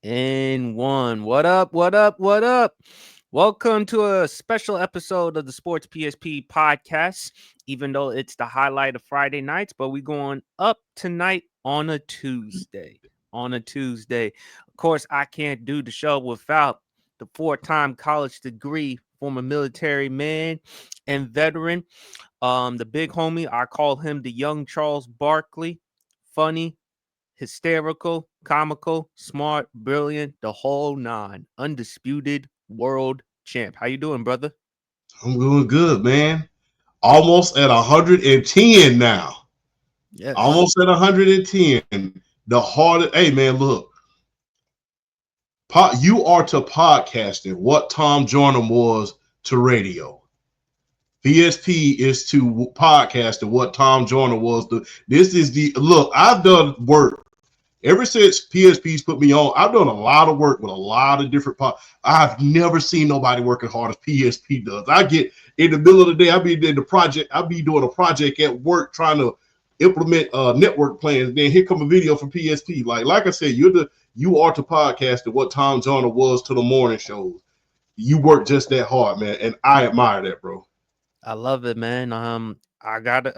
And one. What up? What up? What up? Welcome to a special episode of the Sports PSP podcast. Even though it's the highlight of Friday nights, but we're going up tonight on a Tuesday. On a Tuesday. Of course, I can't do the show without the four-time college degree, former military man and veteran. The big homie, I call him the young Charles Barkley. Funny, hysterical, comical, smart, brilliant, the whole nine. Undisputed world champ. How you doing, brother? I'm doing good, man. Almost at 110 now. Yes. Almost at 110. The hardest. Hey, man, look. You are to podcasting what Tom Joyner was to radio. PSP is to podcasting what Tom Joyner was to. This is the look. I've done work ever since PSP's put me on. I've done a lot of work with a lot of different I've never seen nobody work as hard as PSP does. I get in the middle of the day, I be in the project, I be doing a project at work trying to implement network plans. Then here come a video from PSP. Like I said, you are to podcast what Tom Joyner was to the morning shows. You work just that hard, man, and I admire that, bro. I love it, man. I gotta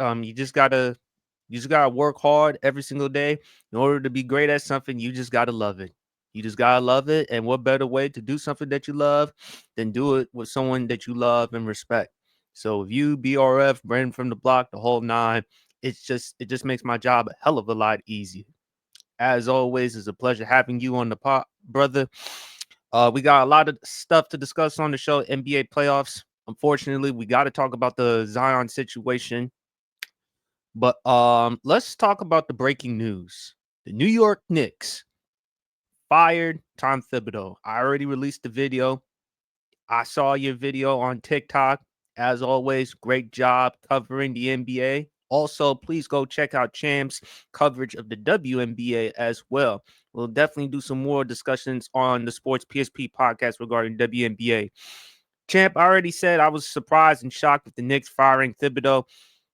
you just gotta work hard every single day in order to be great at something. You just gotta love it. You just gotta love it. And what better way to do something that you love than do it with someone that you love and respect? So if you, BRF, Brandon from the block, the whole nine, it just makes my job a hell of a lot easier. As always, it's a pleasure having you on the pot, brother. We got a lot of stuff to discuss on the show. NBA playoffs. Unfortunately, we got to talk about the Zion situation. But let's talk about the breaking news. The New York Knicks fired Tom Thibodeau. I already released the video. I saw your video on TikTok. As always, great job covering the NBA. Also, please go check out Champ's coverage of the WNBA as well. We'll definitely do some more discussions on the Sports PSP podcast regarding WNBA. Champ, I already said I was surprised and shocked with the Knicks firing Thibodeau.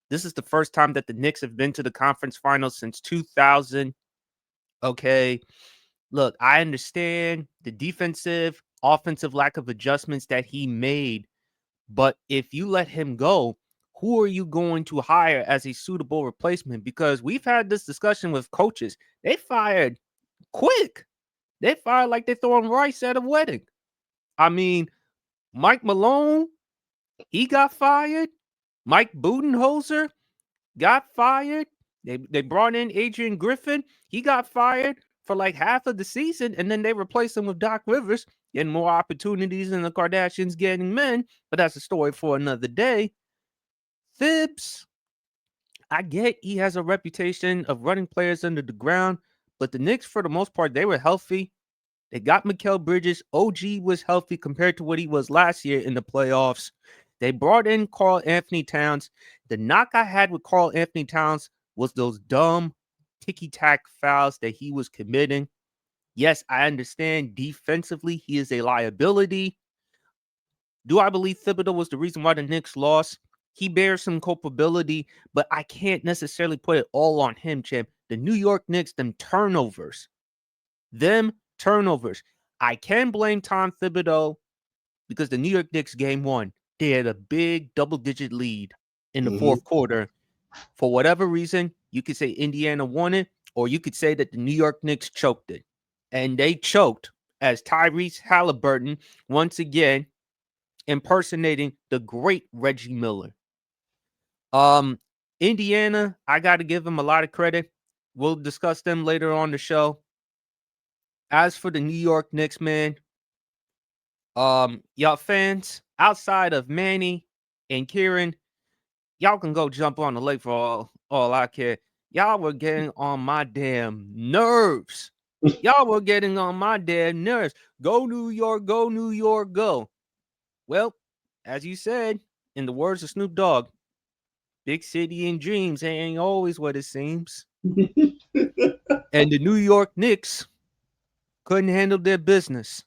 This is the first time that the Knicks have been to the conference finals since 2000. Okay. Look, I understand the defensive, offensive lack of adjustments that he made, but if you let him go, who are you going to hire as a suitable replacement? Because we've had this discussion with coaches. They fired quick. They fired like they're throwing rice at a wedding. I mean, Mike Malone, he got fired. Mike Budenholzer got fired. They brought in Adrian Griffin. He got fired for like half of the season, and then they replaced him with Doc Rivers, getting more opportunities than the Kardashians getting men. But that's a story for another day. Thibs, I get he has a reputation of running players under the ground, but the Knicks, for the most part, they were healthy. They got Mikal Bridges. OG was healthy compared to what he was last year in the playoffs. They brought in Karl Anthony Towns. The knock I had with Karl Anthony Towns was those dumb ticky-tack fouls that he was committing. Yes, I understand defensively he is a liability. Do I believe Thibodeau was the reason why the Knicks lost? He bears some culpability, but I can't necessarily put it all on him, champ. The New York Knicks, them turnovers. Them turnovers. I can blame Tom Thibodeau because the New York Knicks game one, they had a big double-digit lead in the Mm-hmm. fourth quarter. For whatever reason, you could say Indiana won it, or you could say that the New York Knicks choked it. And they choked as Tyrese Halliburton, once again, impersonating the great Reggie Miller. Um, Indiana, I got to give them a lot of credit. We'll discuss them later on the show. As for the New York Knicks, man, y'all fans outside of Manny and Kieran, y'all can go jump on the lake for all I care. Y'all were getting on my damn nerves. Y'all were getting on my damn nerves. Go New York, go New York, go. Well, as you said, in the words of Snoop Dogg, big city and dreams ain't always what it seems. And the New York Knicks couldn't handle their business.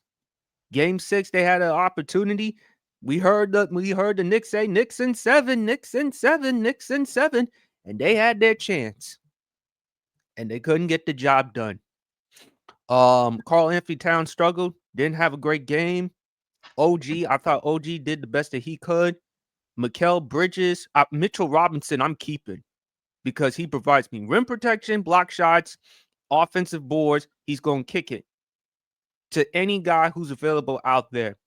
Game 6, they had an opportunity. We heard the Knicks say Knicks in 7, Knicks in 7, Knicks in 7, and they had their chance. And they couldn't get the job done. Carl Anthony Towns struggled, didn't have a great game. OG, I thought OG did the best that he could. Mikal Bridges, Mitchell Robinson, I'm keeping because he provides me rim protection, block shots, offensive boards. He's going to kick it to any guy who's available out there.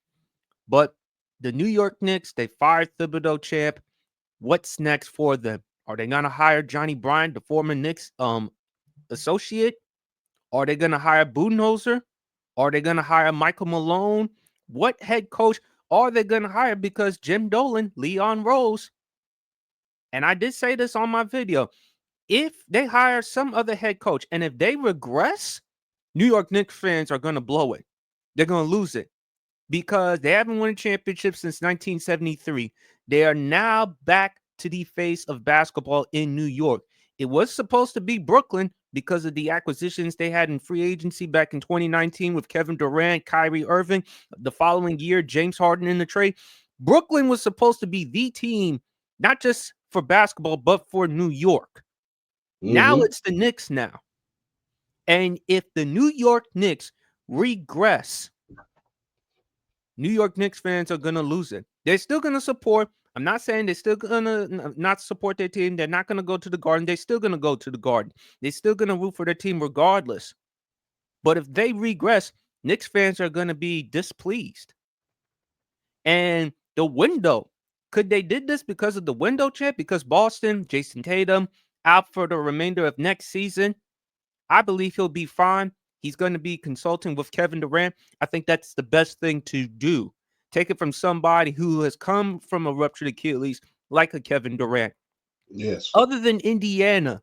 But the New York Knicks, they fired Thibodeau, champ. What's next for them? Are they going to hire Johnny Bryant, the former Knicks associate? Are they going to hire Budenholzer? Are they going to hire Michael Malone? What head coach are they going to hire? Because Jim Dolan, Leon Rose, and I did say this on my video, if they hire some other head coach and if they regress, New York Knicks fans are going to blow it. They're going to lose it because they haven't won a championship since 1973. They are now back to the face of basketball in New York. It was supposed to be Brooklyn because of the acquisitions they had in free agency back in 2019 with Kevin Durant, Kyrie Irving. The following year, James Harden in the trade. Brooklyn was supposed to be the team, not just for basketball, but for New York. Now it's the Knicks now. And if the New York Knicks regress, New York Knicks fans are going to lose it. They're still going to support. I'm not saying they're still going to not support their team. They're not going to go to the Garden. They're still going to go to the Garden. They're still going to root for their team regardless. But if they regress, Knicks fans are going to be displeased. And the window, could they did this because of the window, champ? Because Boston, Jason Tatum, out for the remainder of next season. I believe he'll be fine. He's going to be consulting with Kevin Durant. I think that's the best thing to do. Take it from somebody who has come from a ruptured Achilles like a Kevin Durant. Yes. Other than Indiana,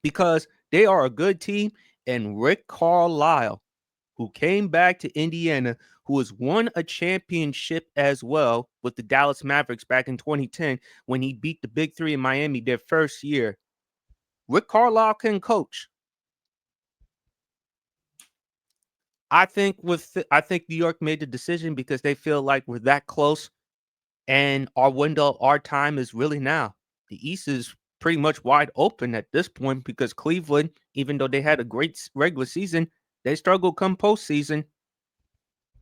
because they are a good team, and Rick Carlisle, who came back to Indiana, who has won a championship as well with the Dallas Mavericks back in 2010 when he beat the Big Three in Miami their first year. Rick Carlisle can coach. I think New York made the decision because they feel like we're that close, and our time is really now. The East is pretty much wide open at this point because Cleveland, even though they had a great regular season, they struggled come postseason.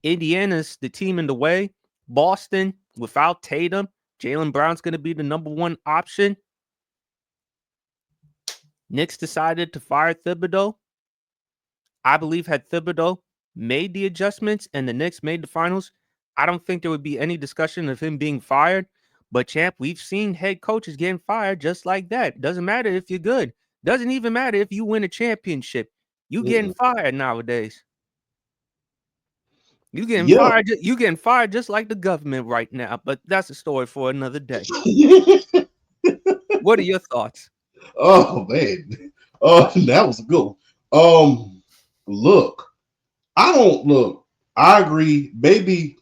Indiana's the team in the way. Boston, without Tatum, Jaylen Brown's going to be the number one option. Knicks decided to fire Thibodeau. I believe had Thibodeau made the adjustments and the Knicks made the finals, I don't think there would be any discussion of him being fired. But, champ, we've seen head coaches getting fired just like that. Doesn't matter if you're good. Doesn't even matter if you win a championship. You getting fired nowadays. You getting fired. You getting fired just like the government right now. But that's a story for another day. What are your thoughts? Oh man, that was a good one. Look, I agree. Maybe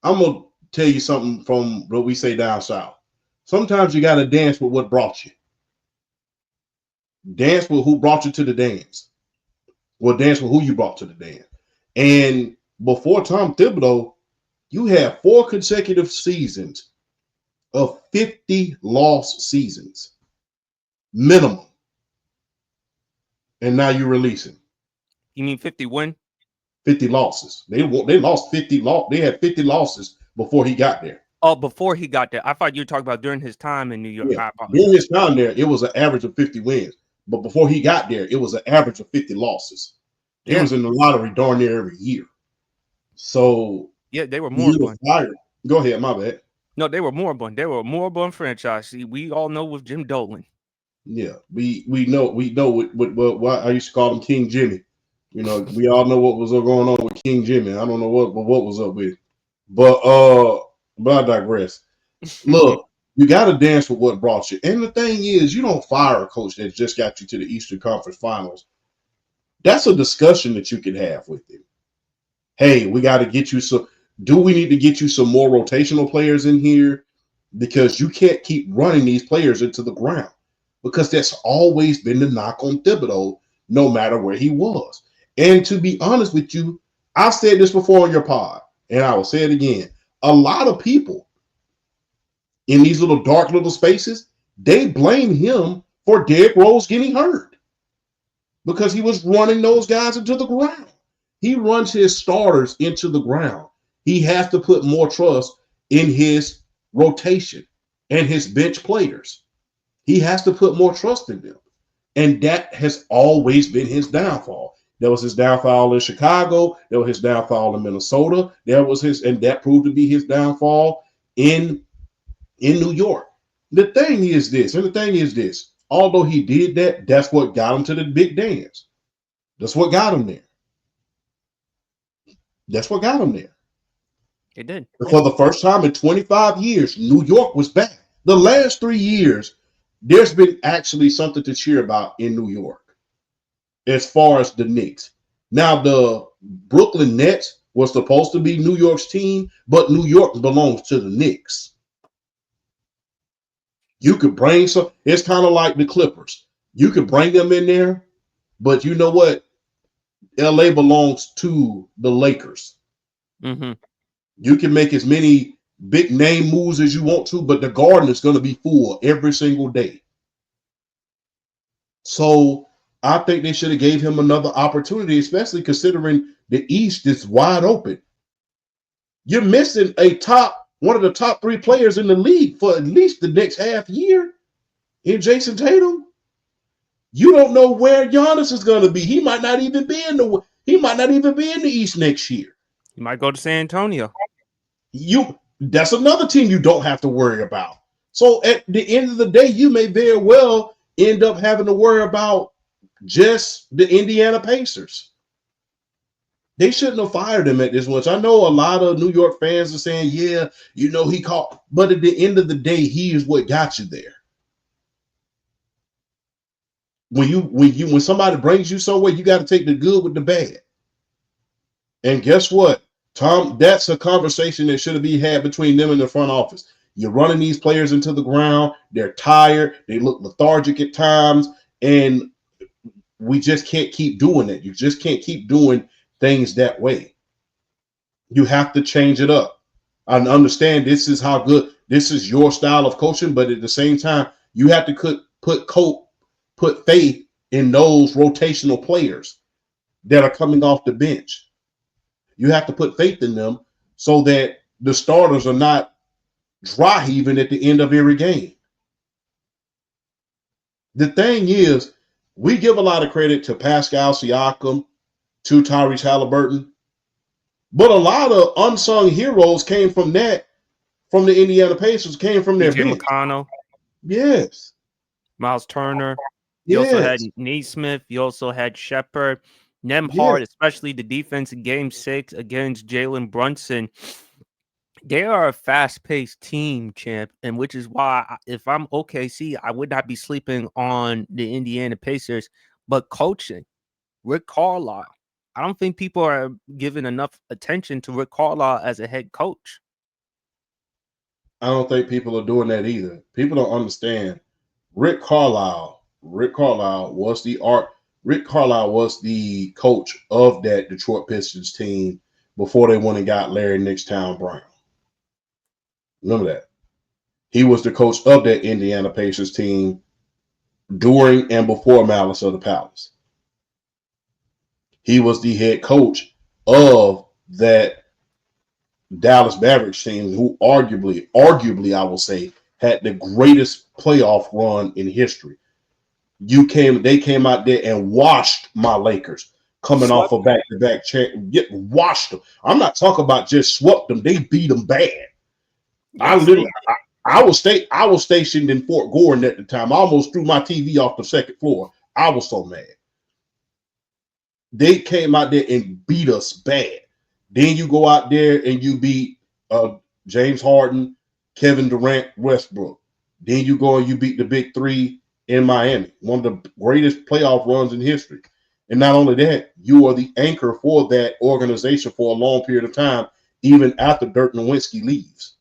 I'm gonna tell you something from what we say down south. Sometimes you gotta dance with what brought you. Dance with who brought you to the dance. Well, dance with who you brought to the dance. And before Tom Thibodeau, you had 4 consecutive seasons of 50 loss seasons minimum, and now you're releasing. You mean 50 win? 50 losses. They lost 50. They had 50 losses before he got there. Oh, before he got there. I thought you were talking about during his time in New York. Yeah. During his time there, it was an average of 50 wins. But before he got there, it was an average of 50 losses. It was in the lottery darn near every year. So yeah, they were moribund. Go ahead, my bad. No, they were moribund. They were a moribund franchise. See, we all know with Jim Dolan. Yeah, we know what I used to call him King Jimmy. You know, we all know what was going on with King Jimmy. I don't know what was up with, but I digress. Look, you got to dance with what brought you. And the thing is, you don't fire a coach that just got you to the Eastern Conference Finals. That's a discussion that you can have with him. Hey, we got to get you some. Do we need to get you some more rotational players in here? Because you can't keep running these players into the ground. Because that's always been the knock on Thibodeau, no matter where he was. And to be honest with you, I've said this before on your pod, and I will say it again. A lot of people in these little dark little spaces, they blame him for Derrick Rose getting hurt. because he was running those guys into the ground. He runs his starters into the ground. He has to put more trust in his rotation and his bench players. He has to put more trust in them. And that has always been his downfall. That was his downfall in Chicago. That was his downfall in Minnesota. That proved to be his downfall in New York. The thing is this. Although he did that, that's what got him to the big dance. That's what got him there. It did. For the first time in 25 years, New York was back. The last 3 years, there's been actually something to cheer about in New York as far as the Knicks. Now, the Brooklyn Nets was supposed to be New York's team, but New York belongs to the Knicks. You could bring some, it's kind of like the Clippers. You could bring them in there, but you know what? LA belongs to the Lakers. Mm-hmm. You can make as many big name moves as you want to, but the Garden is going to be full every single day. So I think they should have gave him another opportunity, especially considering the East is wide open. You're missing one of the top 3 players in the league for at least the next half year in Jason Tatum. You don't know where Giannis is going to be. He might not even be in the East next year. He might go to San Antonio. That's another team you don't have to worry about. So at the end of the day, you may very well end up having to worry about just the Indiana Pacers. They shouldn't have fired him at this much. I know a lot of New York fans are saying, yeah, he called, but at the end of the day, he is what got you there. When somebody brings you somewhere, you got to take the good with the bad. And guess what, Tom? That's a conversation that should have been had between them and the front office. You're running these players into the ground. They're tired. They look lethargic at times. And we just can't keep doing it. You just can't keep doing things that way. You have to change it up. I understand this is your style of coaching, but at the same time, you have to put faith in those rotational players that are coming off the bench. You have to put faith in them so that the starters are not dry heaving at the end of every game. The thing is, we give a lot of credit to Pascal Siakam, to Tyrese Halliburton, but a lot of unsung heroes came from the Indiana Pacers, came from their bench. McConnell. Yes. Miles Turner. You also had Naismith. You also had Shepard. Nembhard, especially the defense in Game 6 against Jalen Brunson. They are a fast-paced team, champ, and which is why if I'm OKC, I would not be sleeping on the Indiana Pacers. But coaching, Rick Carlisle, I don't think people are giving enough attention to Rick Carlisle as a head coach. I don't think people are doing that either. People don't understand. Rick Carlisle was the coach of that Detroit Pistons team before they went and got Larry Nixtown Brown. Remember that. He was the coach of that Indiana Pacers team during and before Malice of the Palace. He was the head coach of that Dallas Mavericks team, who arguably, I will say, had the greatest playoff run in history. They came out there and washed my Lakers, coming off a back-to-back washed them. I'm not talking about just swept them; they beat them bad. Yes, I was stationed in Fort Gordon at the time. I almost threw my TV off the second floor. I was so mad. They came out there and beat us bad. Then you go out there and you beat James Harden, Kevin Durant, Westbrook. Then you go and you beat the Big Three in Miami, one of the greatest playoff runs in history. And not only that, you are the anchor for that organization for a long period of time, even after Dirk Nowitzki leaves.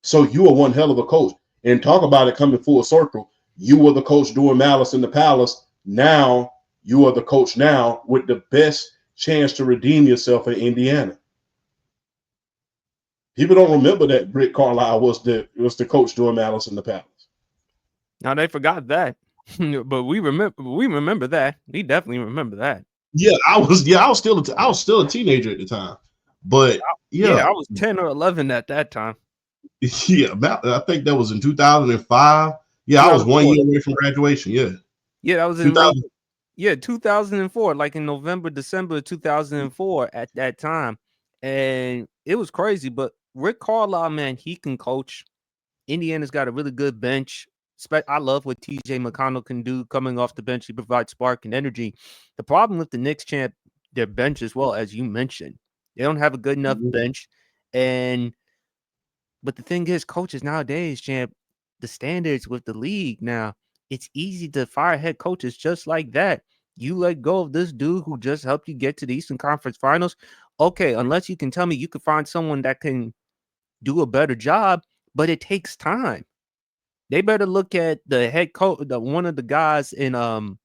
So you are one hell of a coach. And talk about it coming full circle. You were the coach doing Malice in the Palace. Now you are the coach now with the best chance to redeem yourself in Indiana. People don't remember that Rick Carlisle was the coach doing Malice in the Palace. Now they forgot that. But we remember that. We definitely remember that. Yeah, I was still a teenager at the time. But Yeah, yeah, I was 10 or 11 at that time. yeah, I think that was in 2005. Yeah, I was 1 2004. year away from graduation. Yeah, Yeah, that was in late 2000. 2004, like in November, December of 2004 at that time. And it was crazy, but Rick Carlisle, man, he can coach. Indiana's got a really good bench. I love what TJ McConnell can do coming off the bench. He provides spark and energy. The problem with the Knicks, champ, their bench as well, as you mentioned. They don't have a good enough bench. And but the thing is, coaches nowadays, champ, the standards with the league now, it's easy to fire head coaches just like that. You let go of this dude who just helped you get to the Eastern Conference Finals. Okay, unless you can tell me you could find someone that can do a better job, but it takes time. They better look at the head coach, one of the guys in the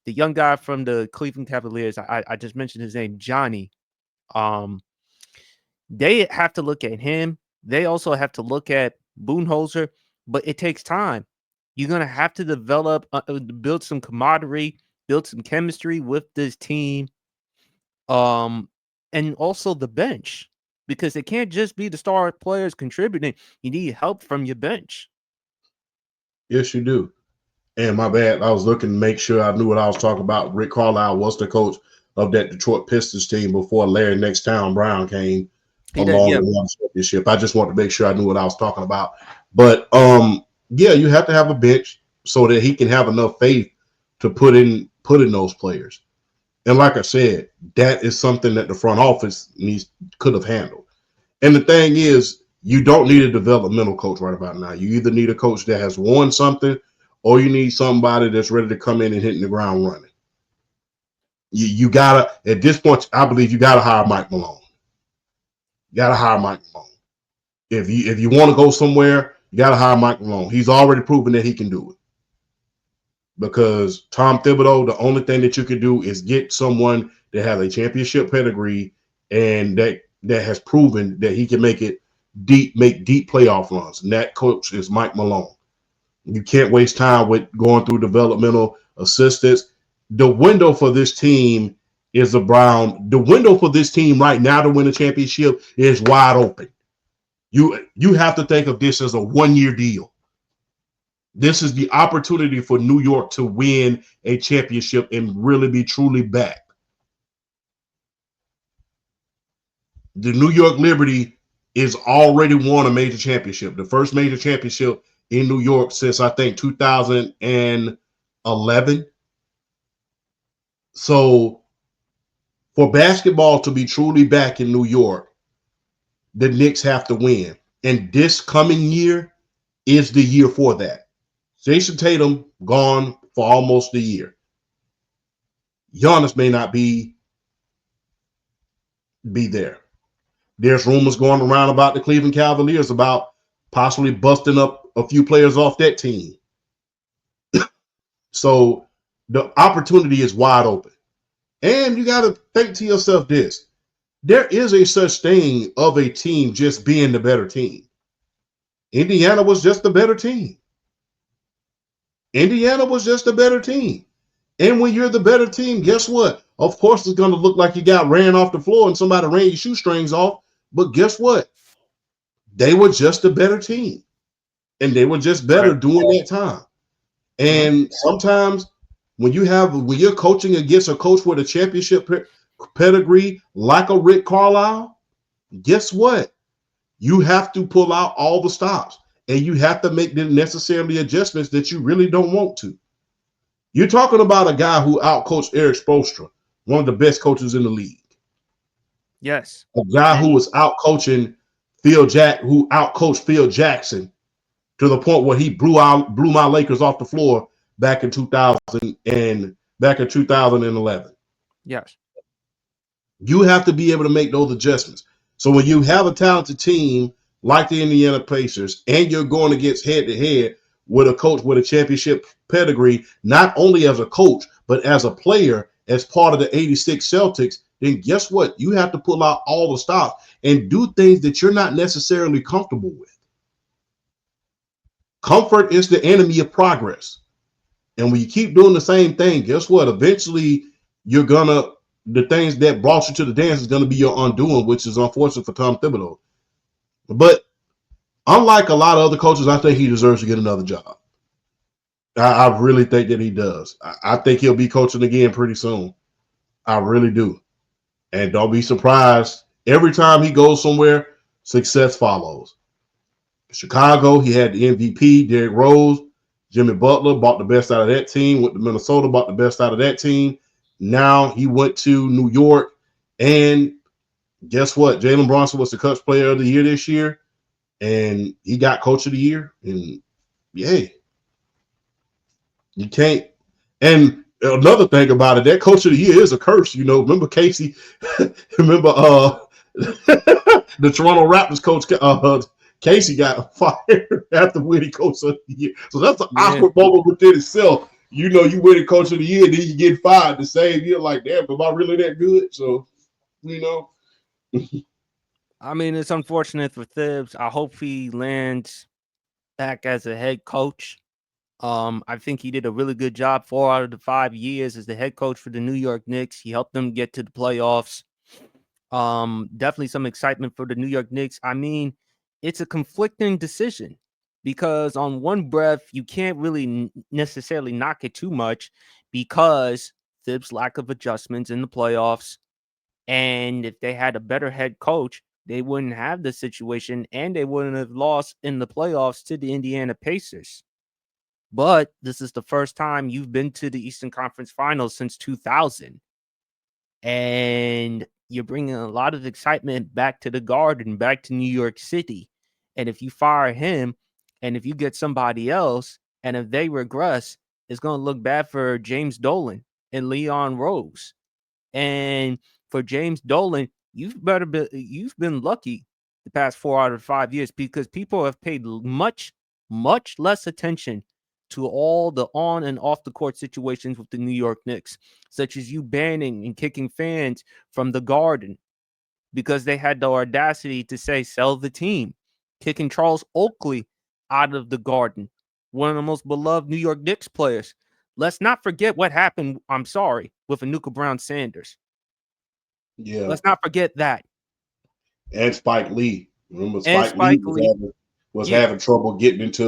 young guy from the Cleveland Cavaliers. I just mentioned his name, Johnny. Um, they have to look at him. They also have to look at Boonholzer, but it takes time. You're gonna have to develop, build some camaraderie, build some chemistry with this team, um, and also the bench because it can't just be the star players contributing. You need help from your bench. Yes, you do. And my bad, I was looking to make sure I knew what I was talking about. Rick Carlisle was the coach of that Detroit Pistons team before Larry Nextown Brown came He did, along yeah. and won the championship. I just wanted to make sure I knew what I was talking about. But yeah, you have to have a bench so that he can have enough faith to put in those players. And like I said, that is something that the front office could have handled. And the thing is, you don't need a developmental coach right about now. You either need a coach that has won something, or you need somebody that's ready to come in and hitting the ground running. You gotta at this point, I believe you gotta hire Mike Malone. You gotta hire Mike Malone. If you want to go somewhere, you gotta hire Mike Malone. He's already proven that he can do it. Because Tom Thibodeau, the only thing that you can do is get someone that has a championship pedigree and that has proven that he can make deep playoff runs. And that coach is Mike Malone. You can't waste time with going through developmental assistants. The window for this team is the window for this team right now to win a championship is wide open. You have to think of this as a 1-year deal. This is the opportunity for New York to win a championship and really be truly back. The New York Liberty is already won a major championship, the first major championship in New York since I think 2011. So for basketball to be truly back in New York, the Knicks have to win. And this coming year is the year for that. Jason Tatum gone for almost a year. Giannis may not be there. There's rumors going around about the Cleveland Cavaliers about possibly busting up a few players off that team. So the opportunity is wide open. And you got to think to yourself this. There is a such thing of a team just being the better team. Indiana was just the better team. Indiana was just a better team. And when you're the better team, guess what? Of course, it's going to look like you got ran off the floor and somebody ran your shoestrings off. But guess what? They were just a better team. And they were just better Right. during that time. Mhm. And sometimes when you're coaching against a coach with a championship pedigree like a Rick Carlisle, guess what? You have to pull out all the stops and you have to make the necessary adjustments that you really don't want to. You're talking about a guy who outcoached Eric Spoelstra, one of the best coaches in the league. Yes. A guy who And was outcoaching who outcoached Phil Jackson to the point where he blew my Lakers off the floor back in 2011. yes. You have to be able to make those adjustments. So when you have a talented team like the Indiana Pacers and you're going against head to head with a coach with a championship pedigree, not only as a coach, but as a player, as part of the 86 Celtics, then guess what? You have to pull out all the stops and do things that you're not necessarily comfortable with. Comfort is the enemy of progress. And when you keep doing the same thing, guess what? Eventually, the things that brought you to the dance is gonna be your undoing, which is unfortunate for Tom Thibodeau. But unlike a lot of other coaches, I think he deserves to get another job. I really think that he does. I think he'll be coaching again pretty soon. I really do. And don't be surprised. Every time he goes somewhere, success follows. Chicago, he had the MVP, Derrick Rose. Jimmy Butler bought the best out of that team. Went to Minnesota, bought the best out of that team. Now he went to New York. And guess what? Jalen Brunson was the Clutch Player of the Year this year. And he got Coach of the Year. And yay. You can't. And another thing about it, that Coach of the Year is a curse. You know, remember Casey? Remember the Toronto Raptors coach Casey got fired after winning Coach of the Year. So that's an awkward moment within itself. You know, you win Coach of the Year, then you get fired the same year. Like, damn, am I really that good? So, you know. I mean, it's unfortunate for Thibs. I hope he lands back as a head coach. I think he did a really good job 4 out of the 5 years as the head coach for the New York Knicks. He helped them get to the playoffs. Definitely some excitement for the New York Knicks. I mean, it's a conflicting decision because on one breath, you can't really necessarily knock it too much because Thibs' lack of adjustments in the playoffs. And if they had a better head coach, they wouldn't have the situation and they wouldn't have lost in the playoffs to the Indiana Pacers. But this is the first time you've been to the Eastern Conference Finals since 2000. And you're bringing a lot of excitement back to the Garden, back to New York City. And if you fire him and if you get somebody else, and if they regress, it's going to look bad for James Dolan and Leon Rose. And for James Dolan, you've been lucky the past 4 out of 5 years because people have paid much less attention to all the on and off the court situations with the New York Knicks, such as you banning and kicking fans from the Garden because they had the audacity to say sell the team, kicking Charles Oakley out of the Garden, one of the most beloved New York Knicks players. Let's not forget what happened, I'm sorry, with Anuka Brown Sanders. Yeah. Let's not forget that. And Spike Lee. Remember Spike Lee was having trouble getting into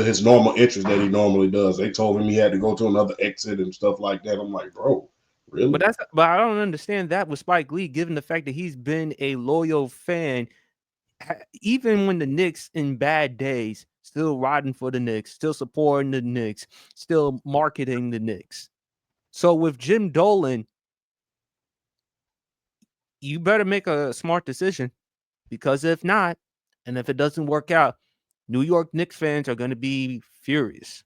his normal interest that he normally does. They told him he had to go to another exit and stuff like that. I'm like, bro, really? But I don't understand that with Spike Lee, given the fact that he's been a loyal fan, even when the Knicks in bad days, still riding for the Knicks, still supporting the Knicks, still marketing the Knicks. So with Jim Dolan, you better make a smart decision because if not, and if it doesn't work out, New York Knicks fans are going to be furious.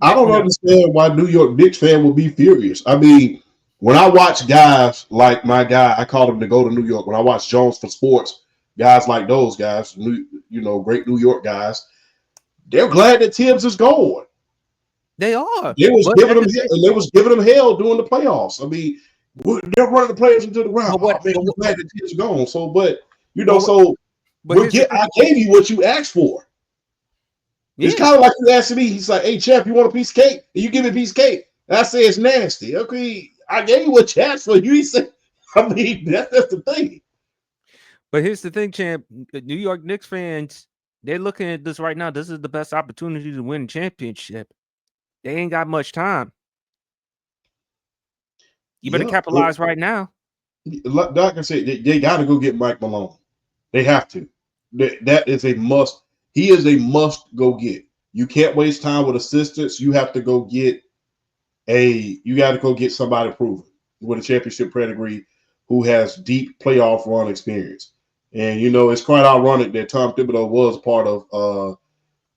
I don't understand why New York Knicks fan will be furious. I mean, when I watch guys like my guy, I call him to go to New York. When I watch Jones for Sports, guys like those guys, great New York guys, they're glad that Tibbs is gone. They are. They was giving them hell during the playoffs. I mean, they're running the players into the ground. Glad that Tibbs is gone. So, I gave you what you asked for. Yeah. It's kind of like you asking me. He's like, "Hey, champ, you want a piece of cake?" And you give me a piece of cake. And I say it's nasty. Okay, I gave you what you asked for. You said, I mean, that's the thing. But here's the thing, champ. New York Knicks fans, they're looking at this right now. This is the best opportunity to win a championship. They ain't got much time. You better capitalize right now. Like I said, they got to go get Mike Malone. They have to. That is a must. He is a must go get. You can't waste time with assistants. You have to go get somebody proven with a championship pedigree who has deep playoff run experience. And it's quite ironic that Tom Thibodeau was part of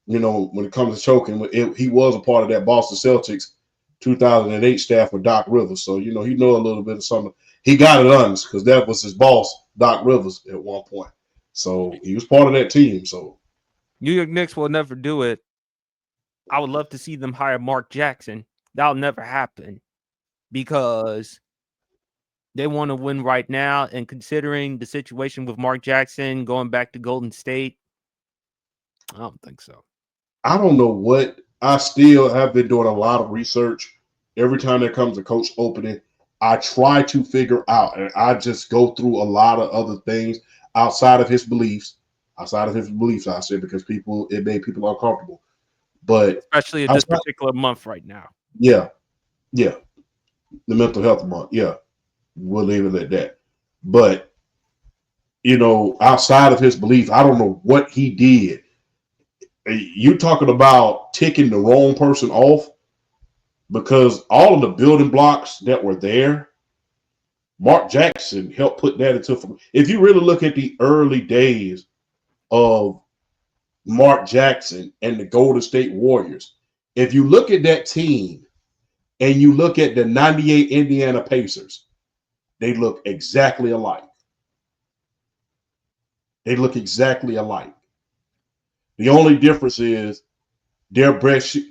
when it comes to choking, he was a part of that Boston Celtics 2008 staff with Doc Rivers. So, he know a little bit of something. He got it honest because that was his boss, Doc Rivers, at one point. So he was part of that team. So New York Knicks will never do it. I would love to see them hire Mark Jackson. That'll never happen because they want to win right now. And considering the situation with Mark Jackson going back to Golden State, I don't think so. I don't know what. I still have been doing a lot of research. Every time there comes a coach opening, I try to figure out, and I just go through a lot of other things outside of his beliefs. Outside of his beliefs, I said, because it made people uncomfortable. But Especially at this outside, particular month right now. yeah, yeah, the mental health month, yeah, we'll leave it at that. But outside of his belief, I don't know what he did. You talking about ticking the wrong person off, because all of the building blocks that were there, Mark Jackson helped put that into. If you really look at the early days of Mark Jackson and the Golden State Warriors, if you look at that team and you look at the 98 Indiana Pacers, they look exactly alike. They look exactly alike. The only difference is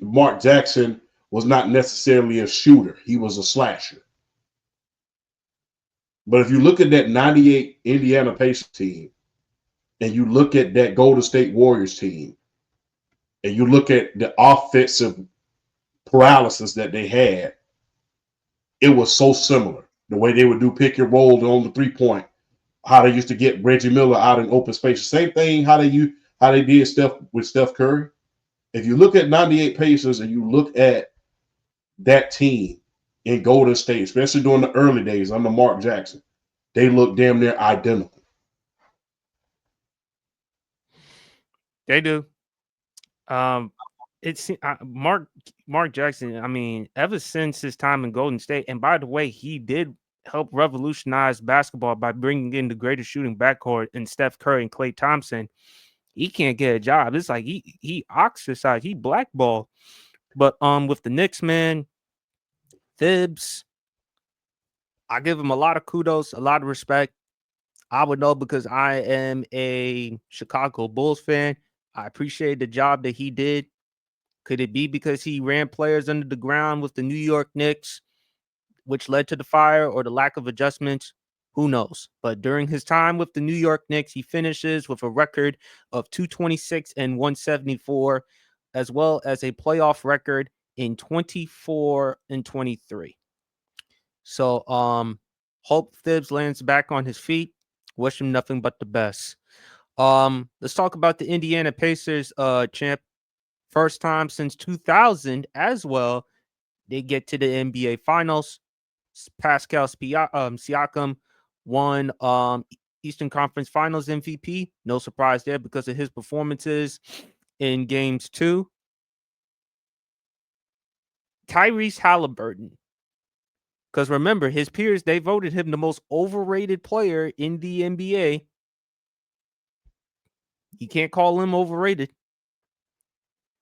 Mark Jackson was not necessarily a shooter. He was a slasher. But if you look at that 98 Indiana Pacers team and you look at that Golden State Warriors team and you look at the offensive paralysis that they had, it was so similar. The way they would do pick and roll on the 3-point, how they used to get Reggie Miller out in open space. Same thing how they did stuff with Steph Curry. If you look at 98 Pacers and you look at that team in Golden State, especially during the early days under Mark Jackson, they look damn near identical. They do. It's Mark Jackson. I mean, ever since his time in Golden State, and by the way, he did help revolutionize basketball by bringing in the greatest shooting backcourt in Steph Curry and Klay Thompson. He can't get a job. It's like he ostracized, he blackballed. But with the Knicks, man, Thibs, I give him a lot of kudos, a lot of respect. I would know because I am a Chicago Bulls fan. I appreciate the job that he did. Could it be because he ran players under the ground with the New York Knicks, which led to the fire or the lack of adjustments? Who knows? But during his time with the New York Knicks, he finishes with a record of 226 and 174, as well as a playoff record in 24 and 23. So hope Thibs lands back on his feet. Wish him nothing but the best. Let's talk about the Indiana Pacers, champ. First time since 2000 as well, they get to the NBA Finals. Pascal Siakam won Eastern Conference Finals MVP. No surprise there because of his performances in games 2. Tyrese Halliburton. Because remember, his peers, they voted him the most overrated player in the NBA. You can't call him overrated.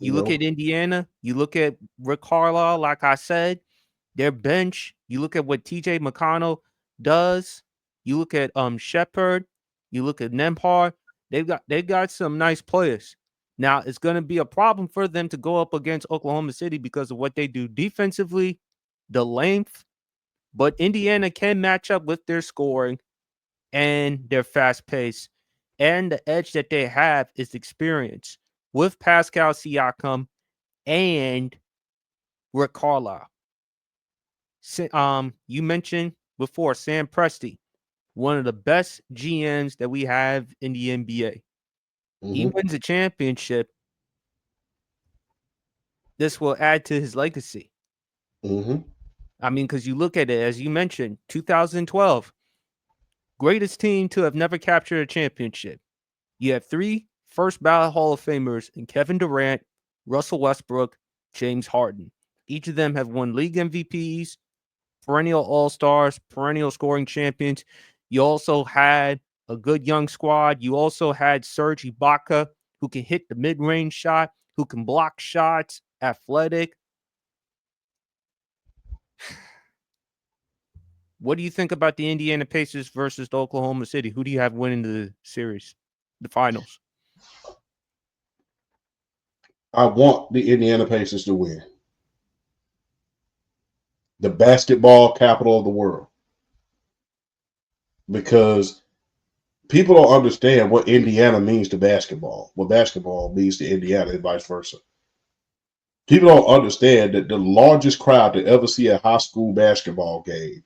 You look at Indiana, you look at Rick Carlisle, like I said, their bench, you look at what TJ McConnell does, you look at Shepard, you look at Nembhard, they've got some nice players. Now it's gonna be a problem for them to go up against Oklahoma City because of what they do defensively, the length, but Indiana can match up with their scoring and their fast pace. And the edge that they have is experience with Pascal Siakam and Rick Carlisle. You mentioned before Sam Presti, one of the best GMs that we have in the NBA. He wins a championship. This will add to his legacy. I mean, because you look at it, as you mentioned, 2012, greatest team to have never captured a championship. You have 3 first ballot Hall of Famers in Kevin Durant, Russell Westbrook, James Harden. Each of them have won league MVPs, perennial all-stars, perennial scoring champions. You also had a good young squad. You also had Serge Ibaka, who can hit the mid-range shot, who can block shots, athletic. What do you think about the Indiana Pacers versus the Oklahoma City? Who do you have winning the series, the finals? I want the Indiana Pacers to win. The basketball capital of the world. Because people don't understand what Indiana means to basketball, what basketball means to Indiana, and vice versa. People don't understand that the largest crowd to ever see a high school basketball game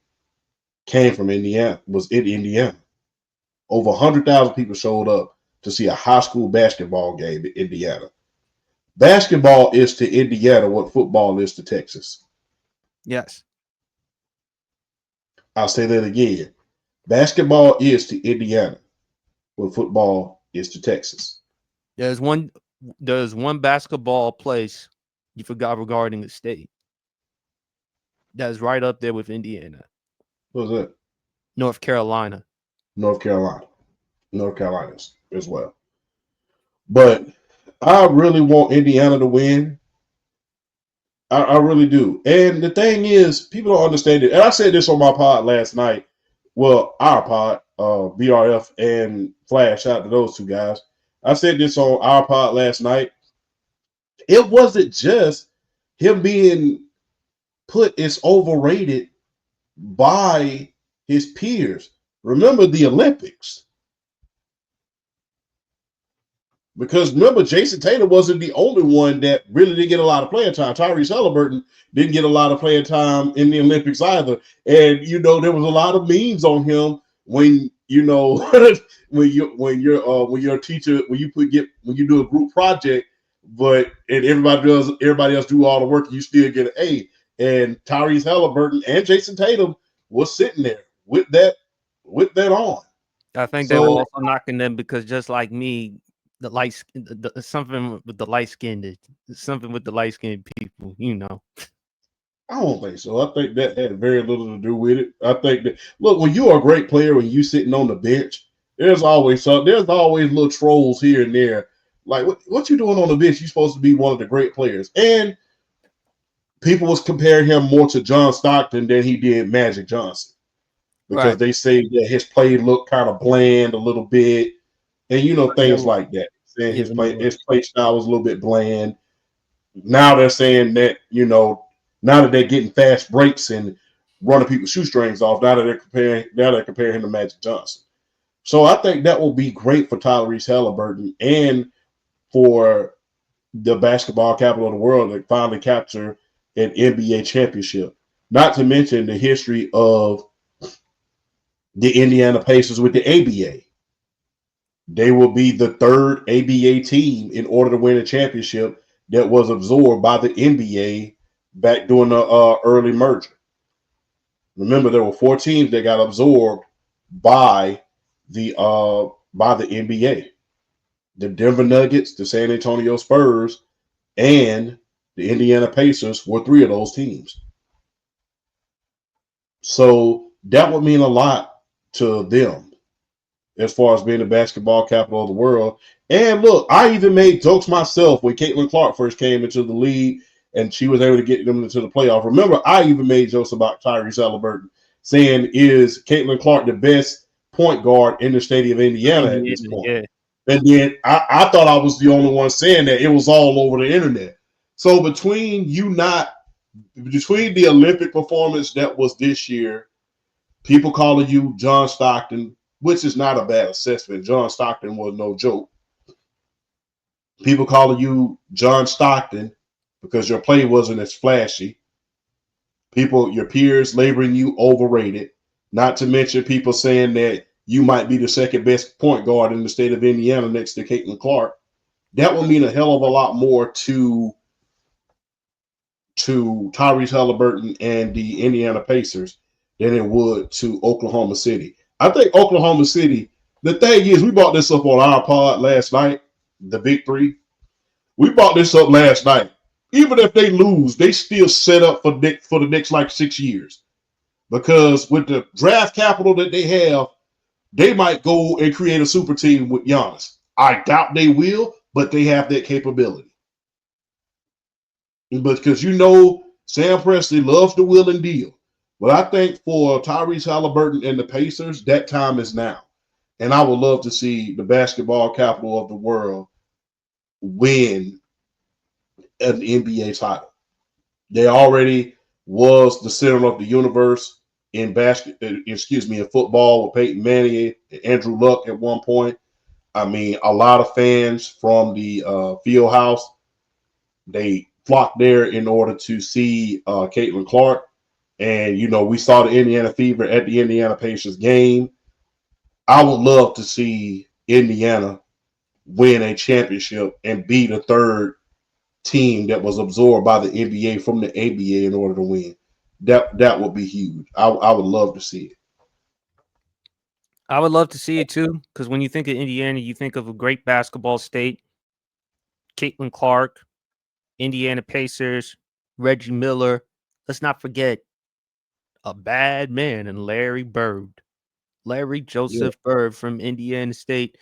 came from Indiana, was in Indiana. Over 100,000 people showed up to see a high school basketball game in Indiana. Basketball is to Indiana what football is to Texas. Yes. I'll say that again. Basketball is to Indiana what football is to Texas. There's one basketball place you forgot regarding the state. That's right up there with Indiana. What was that? North Carolina. North Carolina. North Carolina as well. But I really want Indiana to win. I really do. And the thing is, people don't understand it. And I said this on my pod last night. Well, our pod, BRF and Flash, out to those two guys. I said this on our pod last night. It wasn't just him being put as overrated by his peers. Remember the Olympics. Because remember, Jason Tatum wasn't the only one that really didn't get a lot of playing time. Tyrese Halliburton didn't get a lot of playing time in the Olympics either. And there was a lot of memes on him when when you're a teacher, when you do a group project, and everybody else do all the work, you still get an A. And Tyrese Halliburton and Jason Tatum was sitting there with that on. I think they were also knocking them because just like me, something with the light skinned people, I don't think so. I think that had very little to do with it. I think that when you are a great player, when you sitting on the bench, there's always little trolls here and there. Like what you doing on the bench? You're supposed to be one of the great players. And people was comparing him more to John Stockton than he did Magic Johnson. Because they say that his play looked kind of bland a little bit. And things like that. Saying his play style was a little bit bland. Now they're saying that, now that they're getting fast breaks and running people's shoestrings off, now they're comparing him to Magic Johnson. So I think that will be great for Tyrese Halliburton and for the basketball capital of the world to finally capture an NBA championship. Not to mention the history of the Indiana Pacers with the ABA. They will be the third ABA team in order to win a championship that was absorbed by the NBA back during the early merger. Remember, there were 4 teams that got absorbed by the NBA. The Denver Nuggets, the San Antonio Spurs, and the Indiana Pacers were 3 of those teams. So that would mean a lot to them as far as being the basketball capital of the world. And look, I even made jokes myself when Caitlin Clark first came into the league and she was able to get them into the playoff. Remember, I even made jokes about Tyrese Halliburton, saying, is Caitlin Clark the best point guard in the state of Indiana at this point? Yeah. And then I thought I was the only one saying that. It was all over the internet. So between the Olympic performance that was this year, people calling you John Stockton, which is not a bad assessment. John Stockton was no joke. People calling you John Stockton because your play wasn't as flashy. Your peers labeling you overrated. Not to mention people saying that you might be the second best point guard in the state of Indiana next to Caitlin Clark. That would mean a hell of a lot more to Tyrese Halliburton and the Indiana Pacers than it would to Oklahoma City. I think Oklahoma City, the thing is, we brought this up on our pod last night, the Big Three. We brought this up last night. Even if they lose, they still set up for the next like 6 years. Because with the draft capital that they have, they might go and create a super team with Giannis. I doubt they will, but they have that capability. Because Sam Presti loves to will and deal. But I think for Tyrese Halliburton and the Pacers, that time is now. And I would love to see the basketball capital of the world win an NBA title. They already was the center of the universe in in football with Peyton Manning and Andrew Luck at one point. I mean, a lot of fans from the field house, they flocked there in order to see Caitlin Clark. And, we saw the Indiana Fever at the Indiana Pacers game. I would love to see Indiana win a championship and be the third team that was absorbed by the NBA from the ABA in order to win. That would be huge. I would love to see it. I would love to see it too, because when you think of Indiana, you think of a great basketball state. Caitlin Clark, Indiana Pacers, Reggie Miller. Let's not forget a bad man and Larry Bird. Larry Yeah. Joseph Bird from Indiana State.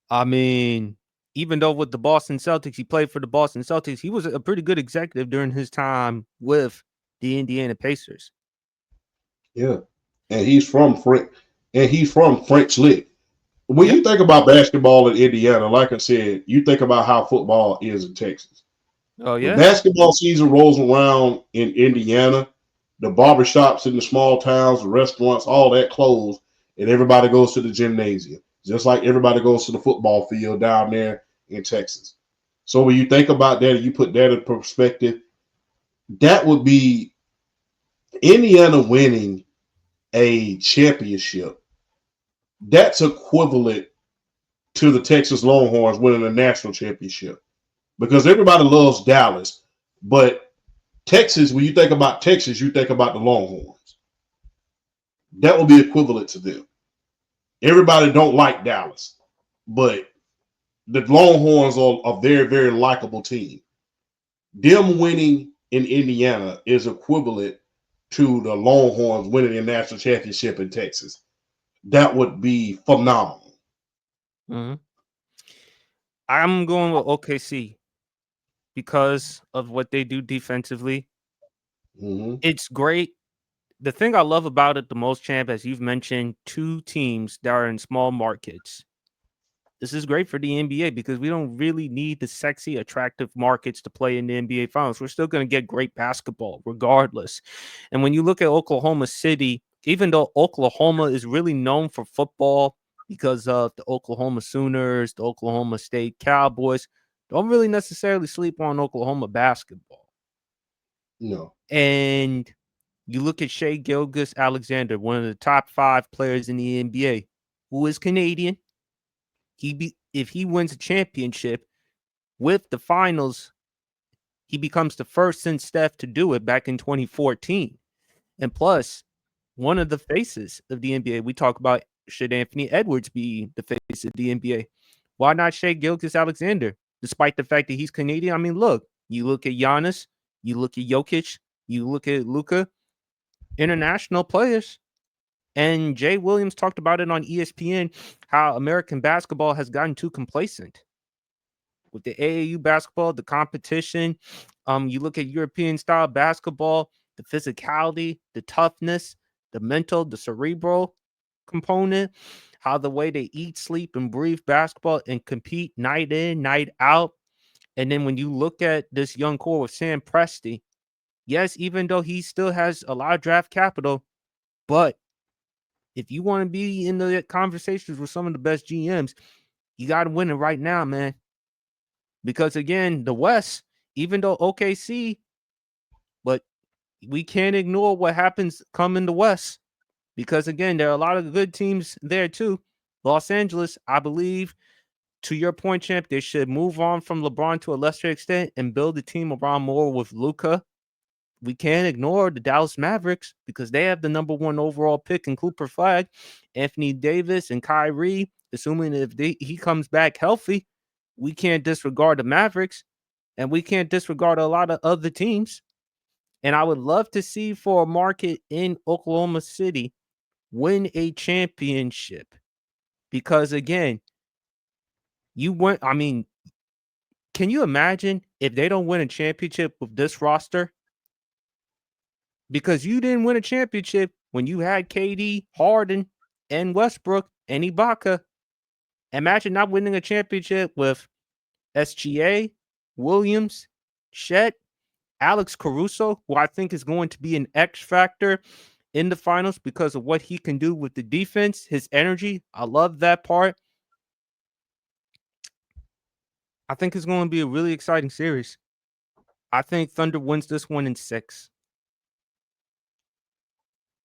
I mean, even though with the Boston Celtics, he played for the Boston Celtics, he was a pretty good executive during his time with the Indiana Pacers. Yeah. And he's from French Lick. When Yep. you think about basketball in Indiana, like I said, you think about how football is in Texas. Oh, When yeah. basketball season rolls around in Indiana, the barbershops in the small towns, the restaurants, all that close, and everybody goes to the gymnasium, just like everybody goes to the football field down there in Texas. So when you think about that and you put that in perspective, that would be Indiana winning a championship. That's equivalent to the Texas Longhorns winning a national championship because everybody loves Dallas, but Texas, when you think about Texas, you think about the Longhorns. That will be equivalent to them. Everybody don't like Dallas, but the Longhorns are a very, very likable team. Them winning in Indiana is equivalent to the Longhorns winning a national championship in Texas. That would be phenomenal. Mm-hmm. I'm going with OKC because of what they do defensively. Mm-hmm. It's great. The thing I love about it the most, Champ, as you've mentioned, two teams that are in small markets. This is great for the NBA because we don't really need the sexy, attractive markets to play in the NBA Finals. We're still going to get great basketball regardless. And when you look at Oklahoma City, even though Oklahoma is really known for football because of the Oklahoma Sooners, the Oklahoma State Cowboys, don't really necessarily sleep on Oklahoma basketball. No. And you look at Shai Gilgeous-Alexander, one of the top 5 players in the NBA, who is Canadian. If he wins a championship with the finals, he becomes the first since Steph to do it back in 2014. And plus, one of the faces of the NBA. We talk about should Anthony Edwards be the face of the NBA? Why not Shai Gilgeous-Alexander? Despite the fact that he's Canadian, I mean, look, you look at Giannis, you look at Jokic, you look at Luka, international players. And Jay Williams talked about it on ESPN, how American basketball has gotten too complacent. With the AAU basketball, the competition, you look at European style basketball, the physicality, the toughness, the mental, the cerebral component, how the way they eat, sleep, and breathe basketball and compete night in, night out. And then when you look at this young core with Sam Presti, yes, even though he still has a lot of draft capital, but if you want to be in the conversations with some of the best GMs, you got to win it right now, man. Because again, the West, even though OKC, but we can't ignore what happens come in the West. Because again, there are a lot of good teams there too. Los Angeles, I believe, to your point, Champ, they should move on from LeBron to a lesser extent and build a team around more with Luka. We can't ignore the Dallas Mavericks because they have the number 1 overall pick in Cooper Flag, Anthony Davis, and Kyrie. Assuming if he comes back healthy, we can't disregard the Mavericks, and we can't disregard a lot of other teams. And I would love to see for a market in Oklahoma City win a championship because again, can you imagine if they don't win a championship with this roster? Because you didn't win a championship when you had KD, Harden, and Westbrook, and Ibaka. Imagine not winning a championship with SGA, Williams, Chet, Alex Caruso, who I think is going to be an X factor in the finals because of what he can do with the defense, his energy. I love that part. I think it's going to be a really exciting series. I think Thunder wins this one in 6.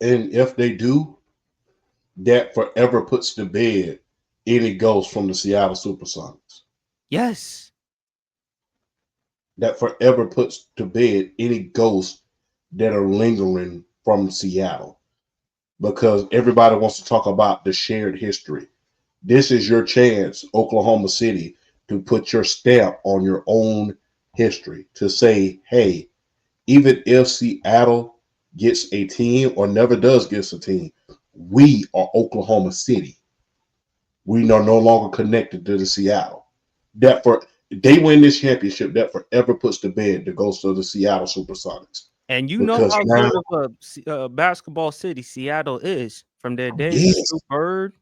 And if they do, that forever puts to bed any ghosts from the Seattle Supersonics. Yes. That forever puts to bed any ghosts that are lingering from Seattle. Because everybody wants to talk about the shared history. This is your chance, Oklahoma City, to put your stamp on your own history, to say, hey, even if Seattle gets a team or never does get a team, we are Oklahoma City. We are no longer connected to the Seattle. That for they win this championship, that forever puts to bed the ghost of the Seattle Supersonics. And you know Because how now, good of a basketball city Seattle is from their days with yes, Lou Bird,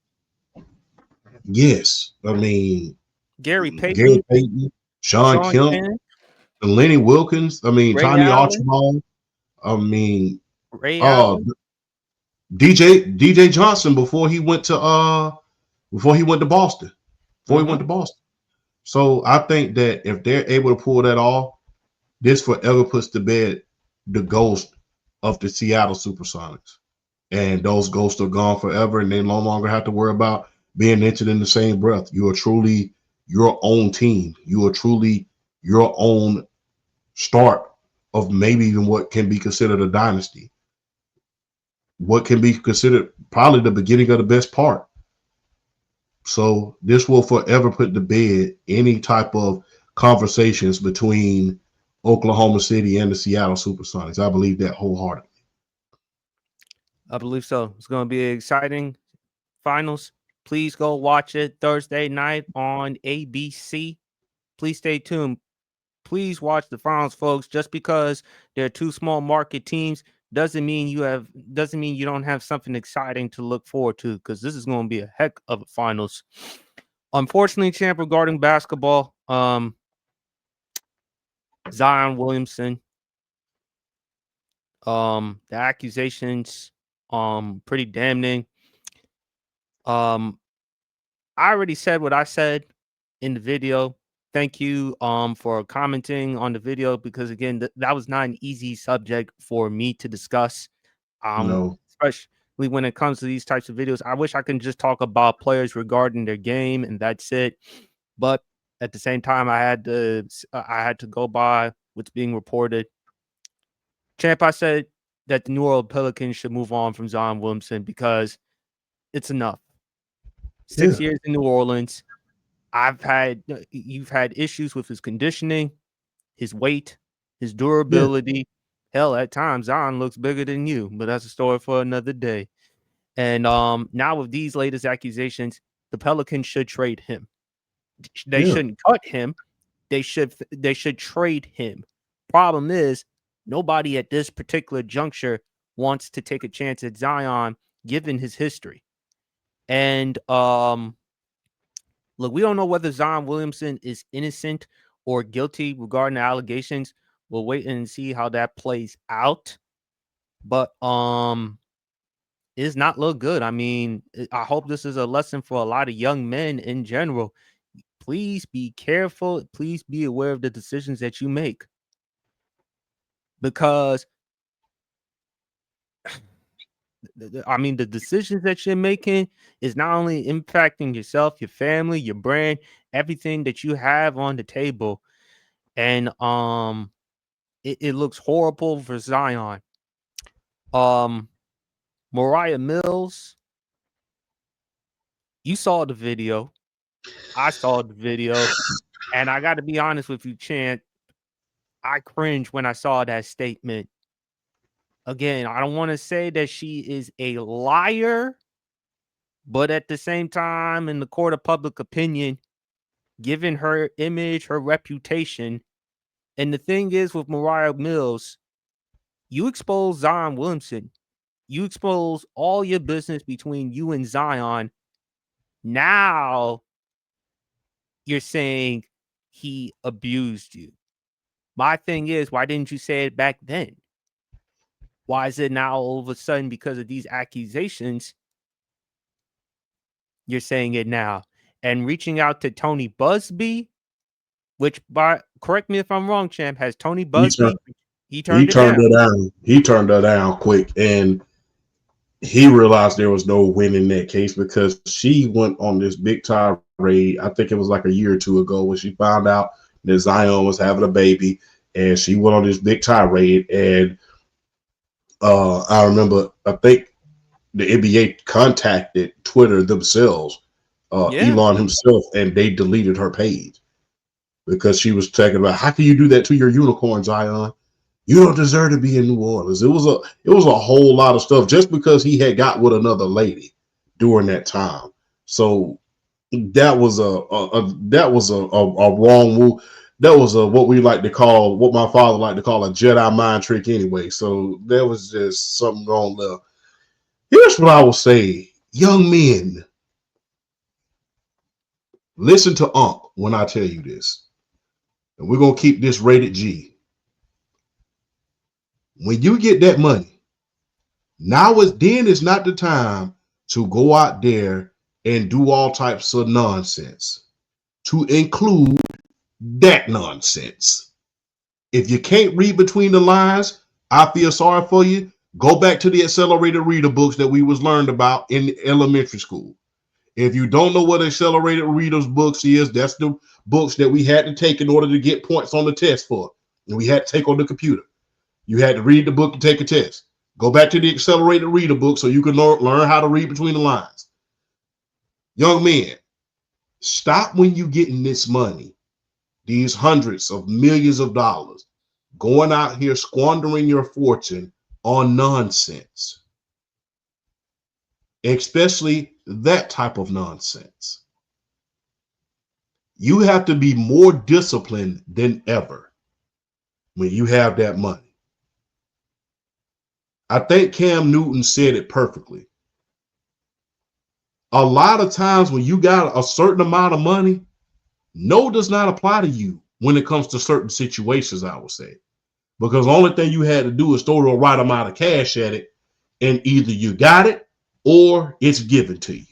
yes. I mean, Gary Gary Payton, Payton, Sean Sean Kemp, Kemp, Lenny Wilkins. I mean, Ray Tiny Allen, Archibald. I mean, Ray uh, Allen. DJ Johnson before he went to Boston. Before he went to Boston. So I think that if they're able to pull that off, this forever puts to bed the ghost of the Seattle Supersonics. And those ghosts are gone forever, and they no longer have to worry about being mentioned in the same breath. You are truly your own team. You are truly your own start of maybe even what can be considered a dynasty. What can be considered probably the beginning of the best part. So this will forever put to bed any type of conversations between Oklahoma City and the Seattle Supersonics. I believe that wholeheartedly. I believe so. It's going to be exciting finals. Please go watch it Thursday night on ABC. Please stay tuned. Please watch the finals, folks. Just because they're two small market teams doesn't mean you don't have something exciting to look forward to, because this is going to be a heck of a finals. Unfortunately, champ, regarding basketball, Zion Williamson, the accusations, pretty damning. I already said what I said in the video. Thank you for commenting on the video, because again, that was not an easy subject for me to discuss. No. Especially when it comes to these types of videos. I wish I could just talk about players regarding their game and that's it. But at the same time, I had to go by what's being reported. Champ, I said that the New Orleans Pelicans should move on from Zion Williamson because it's enough. 6 years in New Orleans. You've had issues with his conditioning, his weight, his durability. Hell, at times Zion looks bigger than you, but that's a story for another day. And now with these latest accusations, the Pelicans should trade him. They shouldn't cut him. They should trade him. Problem is, nobody at this particular juncture wants to take a chance at Zion given his history. And look, we don't know whether Zion Williamson is innocent or guilty regarding the allegations. We'll wait and see how that plays out. But it does not look good. I mean, I hope this is a lesson for a lot of young men in general. Please be careful. Please be aware of the decisions that you make. Because I mean, the decisions that you're making is not only impacting yourself, your family, your brand, everything that you have on the table. And it looks horrible for Zion. Moriah Mills, you saw the video. I saw the video. And I got to be honest with you, Chant. I cringed when I saw that statement. Again, I don't want to say that she is a liar, but at the same time, in the court of public opinion, given her image, her reputation, and the thing is with Moriah Mills, you expose Zion Williamson, you expose all your business between you and Zion. Now you're saying he abused you. My thing is, why didn't you say it back then? Why is it now all of a sudden because of these accusations you're saying it now? And reaching out to Tony Busby, which, correct me if I'm wrong, champ, has Tony Busby, he He turned it turned down. it down. He turned her down quick, and he realized there was no win in that case because she went on this big tirade. I think it was like a year or two ago when she found out that Zion was having a baby, and she went on this big tirade. And I remember, I think the NBA contacted Twitter themselves, Yeah. Elon himself, and they deleted her page because she was talking about, how can you do that to your unicorn, Zion? You don't deserve to be in New Orleans. It was a whole lot of stuff just because he had got with another lady during that time. So that was a wrong move. That was what we like to call, what my father liked to call a Jedi mind trick anyway. So there was just something wrong there. Here's what I will say, young men, listen to Unc when I tell you this, and we're gonna keep this rated G. When you get that money, then is not the time to go out there and do all types of nonsense, to include that nonsense. If you can't read between the lines, I feel sorry for you. Go back to the accelerated reader books that we was learned about in elementary school. If you don't know what accelerated readers books is, that's the books that we had to take in order to get points on the test for. And we had to take on the computer. You had to read the book and take a test. Go back to the accelerated reader book so you can learn how to read between the lines. Young men, stop when you getting this money, these hundreds of millions of dollars, going out here squandering your fortune on nonsense, especially that type of nonsense. You have to be more disciplined than ever when you have that money. I think Cam Newton said it perfectly. A lot of times when you got a certain amount of money, no does not apply to you when it comes to certain situations, I would say. Because the only thing you had to do is throw the right amount of cash at it, and either you got it or it's given to you.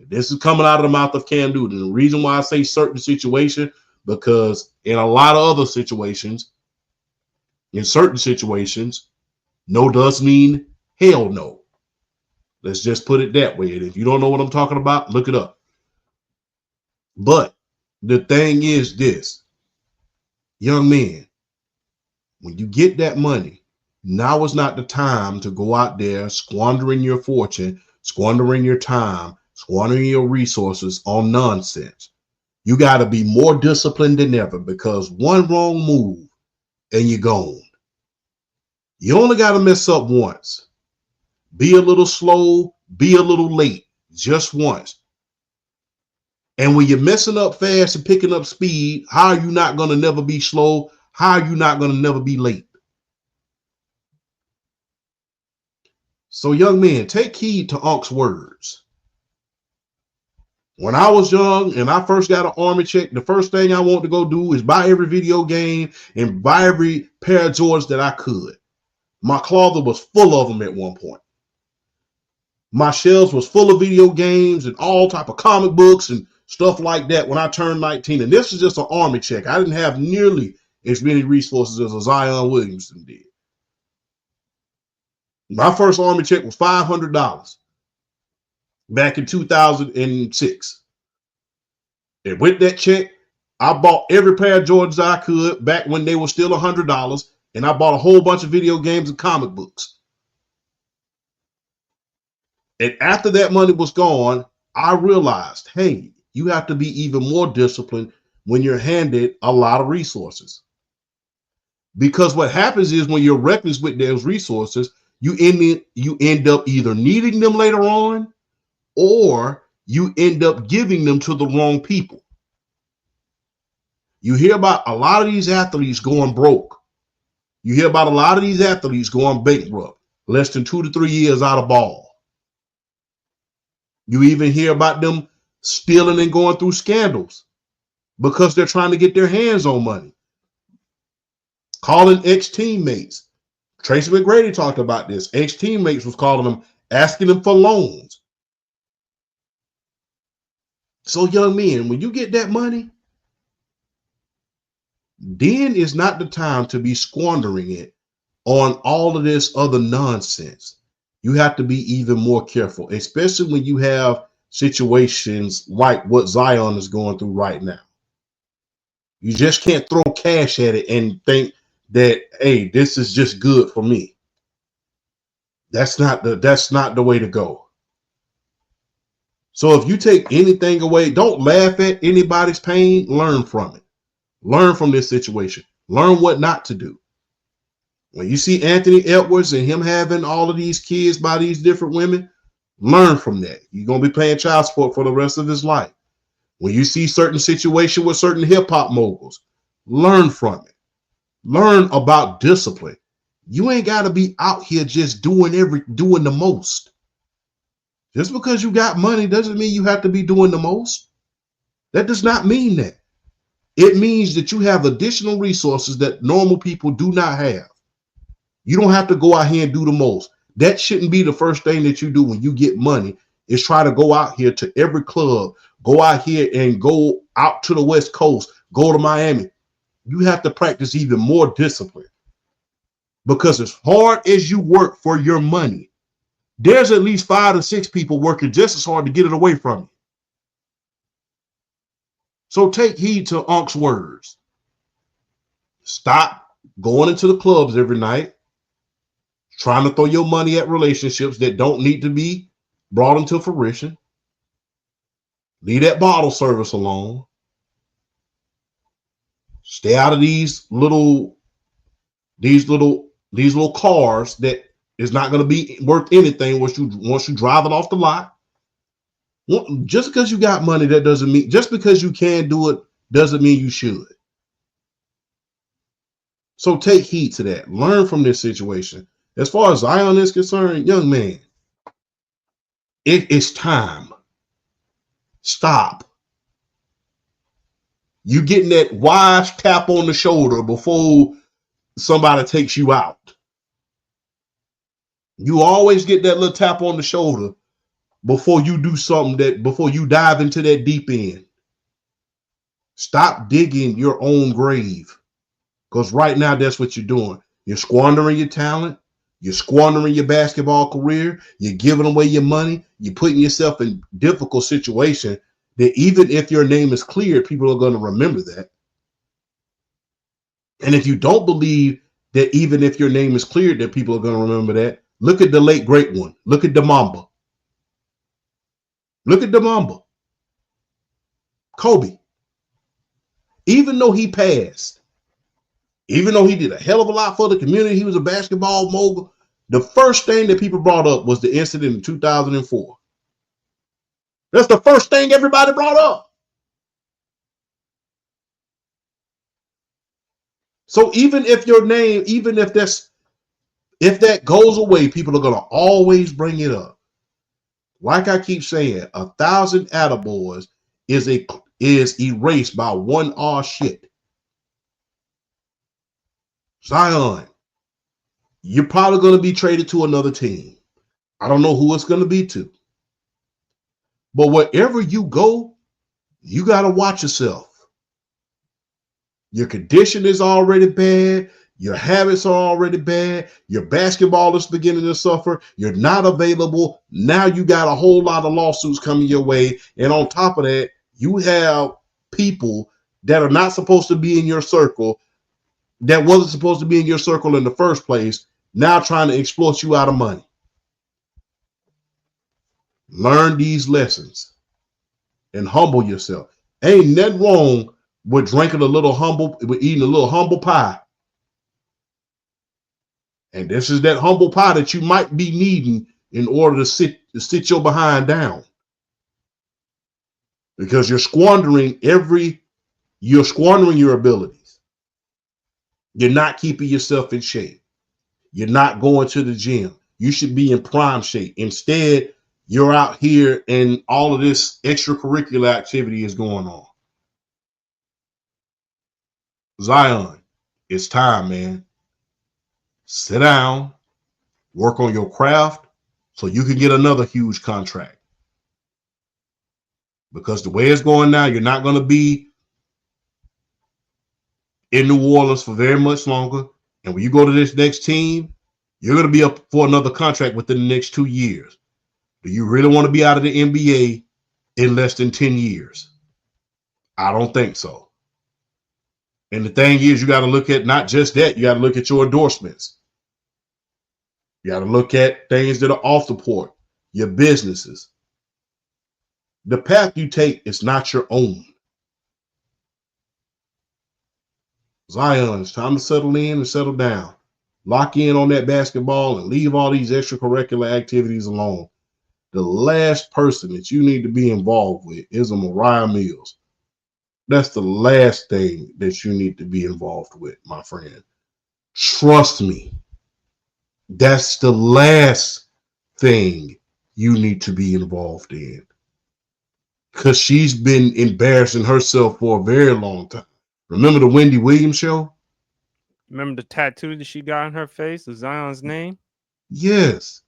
This is coming out of the mouth of Cam Newton. The reason why I say certain situation, because in a lot of other situations, in certain situations, no does mean hell no. Let's just put it that way. And if you don't know what I'm talking about, look it up. But the thing is this, young men, when you get that money, now is not the time to go out there squandering your fortune, squandering your time, squandering your resources on nonsense. You got to be more disciplined than ever, because one wrong move and you're gone. You only got to mess up once. Be a little slow, be a little late, just once. And when you're messing up fast and picking up speed, how are you not going to never be slow? How are you not going to never be late? So young men, take heed to Unc's words. When I was young and I first got an army check, the first thing I wanted to go do is buy every video game and buy every pair of Jordans that I could. My closet was full of them at one point. My shelves was full of video games and all type of comic books and stuff like that when I turned 19. And this is just an army check. I didn't have nearly as many resources as a Zion Williamson did. My first army check was $500 back in 2006. And with that check, I bought every pair of Jordans I could back when they were still $100. And I bought a whole bunch of video games and comic books. And after that money was gone, I realized, hey, you have to be even more disciplined when you're handed a lot of resources. Because what happens is when you're reckless with those resources, you end up either needing them later on, or you end up giving them to the wrong people. You hear about a lot of these athletes going broke. You hear about a lot of these athletes going bankrupt, less than 2 to 3 years out of ball. You even hear about them stealing and going through scandals because they're trying to get their hands on money. Calling ex-teammates, Tracy McGrady talked about this. Ex-teammates was calling them, asking them for loans. So young men, when you get that money, then is not the time to be squandering it on all of this other nonsense. You have to be even more careful, especially when you have situations like what Zion is going through right now. You just can't throw cash at it and think that, hey, this is just good for me. That's not the way to go. So if you take anything away, don't laugh at anybody's pain, learn from it. Learn from this situation. Learn what not to do. When you see Anthony Edwards and him having all of these kids by these different women, learn from that. You're going to be paying child support for the rest of his life. When you see certain situation with certain hip hop moguls, learn from it. Learn about discipline. You ain't got to be out here just doing the most. Just because you got money doesn't mean you have to be doing the most. That does not mean that. It means that you have additional resources that normal people do not have. You don't have to go out here and do the most. That shouldn't be the first thing that you do when you get money, is try to go out here to every club, go out here and go out to the West Coast, go to Miami. You have to practice even more discipline, because as hard as you work for your money, there's at least 5 to 6 people working just as hard to get it away from you. So take heed to Unc's words. Stop going into the clubs every night, trying to throw your money at relationships that don't need to be brought into fruition. Leave that bottle service alone. Stay out of these little cars that is not going to be worth anything once you drive it off the lot. Just because you got money, that doesn't mean, just because you can do it doesn't mean you should. So take heed to that. Learn from this situation. As far as Zion is concerned, young man, it is time. Stop. You getting that wise tap on the shoulder before somebody takes you out. You always get that little tap on the shoulder before you do something, before you dive into that deep end. Stop digging your own grave, because right now that's what you're doing. You're squandering your talent. You're squandering your basketball career. You're giving away your money. You're putting yourself in difficult situation that even if your name is cleared, people are going to remember that. And if you don't believe that even if your name is cleared, that people are going to remember that, look at the late great one. Look at Demamba. Look at Demamba. Kobe. Even though he passed, even though he did a hell of a lot for the community, he was a basketball mogul, the first thing that people brought up was the incident in 2004. That's the first thing everybody brought up. So even if your name, even if that goes away, people are going to always bring it up. Like I keep saying, 1,000 attaboys is erased by one aw shit. Zion, you're probably going to be traded to another team. I don't know who it's going to be to. But wherever you go, you got to watch yourself. Your condition is already bad. Your habits are already bad. Your basketball is beginning to suffer. You're not available. Now you got a whole lot of lawsuits coming your way. And on top of that, you have people that are not supposed to be in your circle, that wasn't supposed to be in your circle in the first place, now trying to exploit you out of money. Learn these lessons and humble yourself. Ain't nothing wrong with eating a little humble pie. And this is that humble pie that you might be needing in order to sit your behind down. Because you're squandering your abilities. You're not keeping yourself in shape. You're not going to the gym. You should be in prime shape. Instead, you're out here and all of this extracurricular activity is going on. Zion, it's time, man. sit down, work on your craft so you can get another huge contract. Because the way it's going now, you're not going to be in New Orleans for very much longer. And when you go to this next team, you're going to be up for another contract within the next 2 years. Do you really want to be out of the NBA in less than 10 years? I don't think so. And the thing is, you got to look at not just that, you got to look at your endorsements. You got to look at things that are off the court, your businesses. The path you take is not your own. Zion, it's time to settle in and settle down. Lock in on that basketball and leave all these extracurricular activities alone. The last person that you need to be involved with is a Mariah Mills. That's the last thing that you need to be involved with, my friend. Trust me. That's the last thing you need to be involved in. Because she's been embarrassing herself for a very long time. Remember the Wendy Williams show? Remember the tattoo that she got on her face with Zion's name? Yes.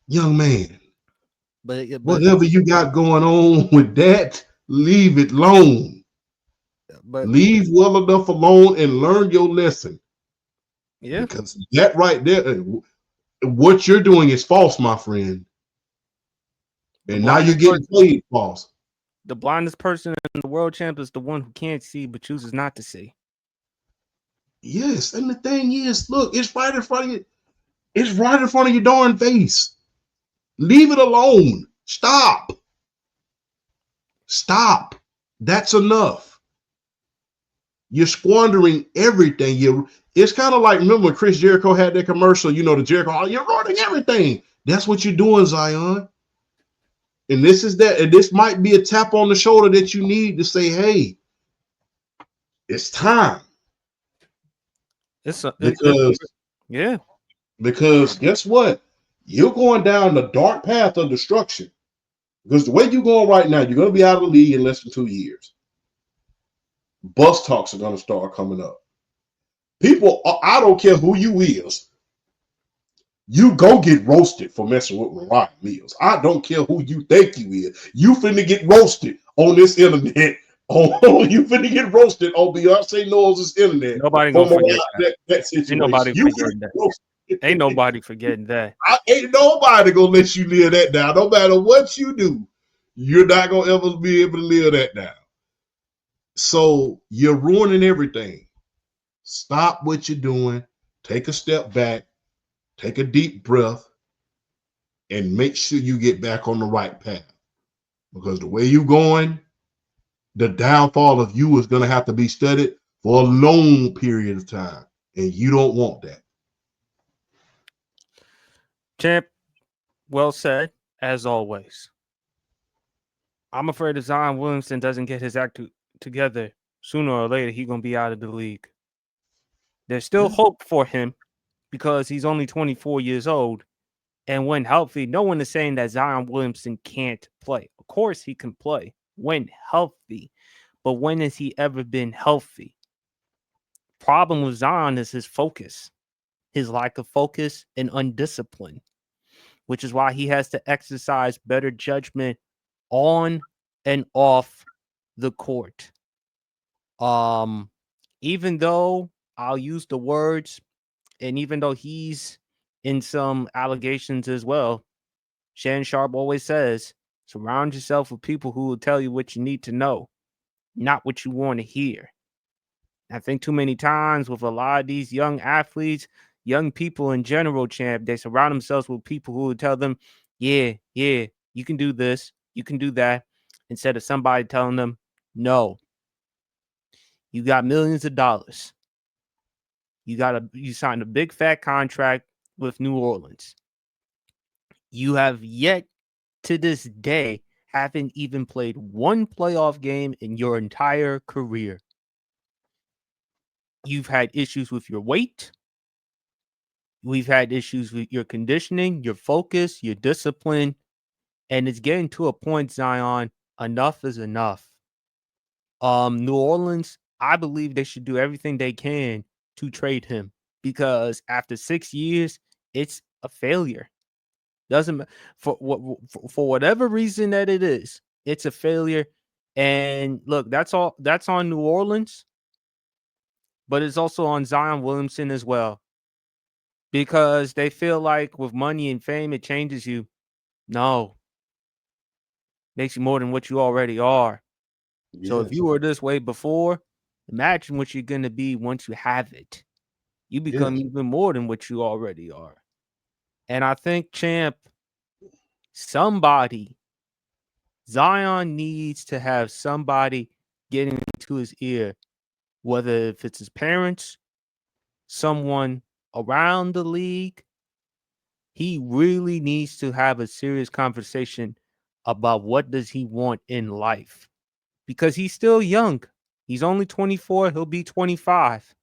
Young man. But whatever you got going on with that, leave it alone. But leave well enough alone and learn your lesson. Yeah. Because that right there, what you're doing is false, my friend. And now you're getting played false. The blindest person in the world champ is the one who can't see but chooses not to see. Yes, and the thing is, look, it's right in front of you. It's right in front of your darn face. Leave it alone. Stop. Stop. That's enough. You're squandering everything. It's kind of like, remember when Chris Jericho had that commercial, you know, the Jericho, oh, you're ruining everything. That's what you're doing, Zion. And this is that. And this might be a tap on the shoulder that you need to say, hey, it's time. Because guess what? You're going down the dark path of destruction. Because the way you're going right now, you're going to be out of the league in less than 2 years. Bus talks are going to start coming up. People, I don't care who you is. You go get roasted for messing with Mariah Mills. I don't care who you think you is. You finna get roasted on this internet. Oh, you finna get roasted on Beyonce Knowles' internet. Nobody gonna forget that situation. Ain't nobody forgetting that. Ain't nobody gonna let you live that down. No matter what you do, you're not gonna ever be able to live that down. So you're ruining everything. Stop what you're doing. Take a step back. Take a deep breath. And make sure you get back on the right path. Because the way you're going, the downfall of you is going to have to be studied for a long period of time. And you don't want that. Champ, well said, as always. I'm afraid if Zion Williamson doesn't get his act together, sooner or later, he's going to be out of the league. There's still hope for him because he's only 24 years old. And when healthy, no one is saying that Zion Williamson can't play. Of course, he can play when healthy. But when has he ever been healthy? Problem with Zion is his focus, his lack of focus and undiscipline, which is why he has to exercise better judgment on and off the court. Even though I'll use the words, and even though he's in some allegations as well, Shannon Sharpe always says, surround yourself with people who will tell you what you need to know, not what you want to hear. I think too many times with a lot of these young athletes, young people in general, champ, they surround themselves with people who will tell them, yeah, you can do this, you can do that, instead of somebody telling them, no, you got millions of dollars. You signed a big fat contract with New Orleans. You have yet to this day haven't even played one playoff game in your entire career. You've had issues with your weight. We've had issues with your conditioning, your focus, your discipline. And it's getting to a point, Zion, enough is enough. New Orleans, I believe they should do everything they can to trade him. because after 6 years, it's a failure. Doesn't for what for whatever reason that it is, it's a failure. And look, that's on New Orleans, but it's also on Zion Williamson as well. Because they feel like with money and fame it changes you. No, makes you more than what you already are. So if Yes. you were this way before, imagine what you're gonna be once you have it. You become Yes. even more than what you already are. And I think, champ, somebody, Zion needs to have somebody getting into his ear, whether if it's his parents, someone around the league. He really needs to have a serious conversation about what does he want in life, because he's still young. He's only 24, he'll be 25.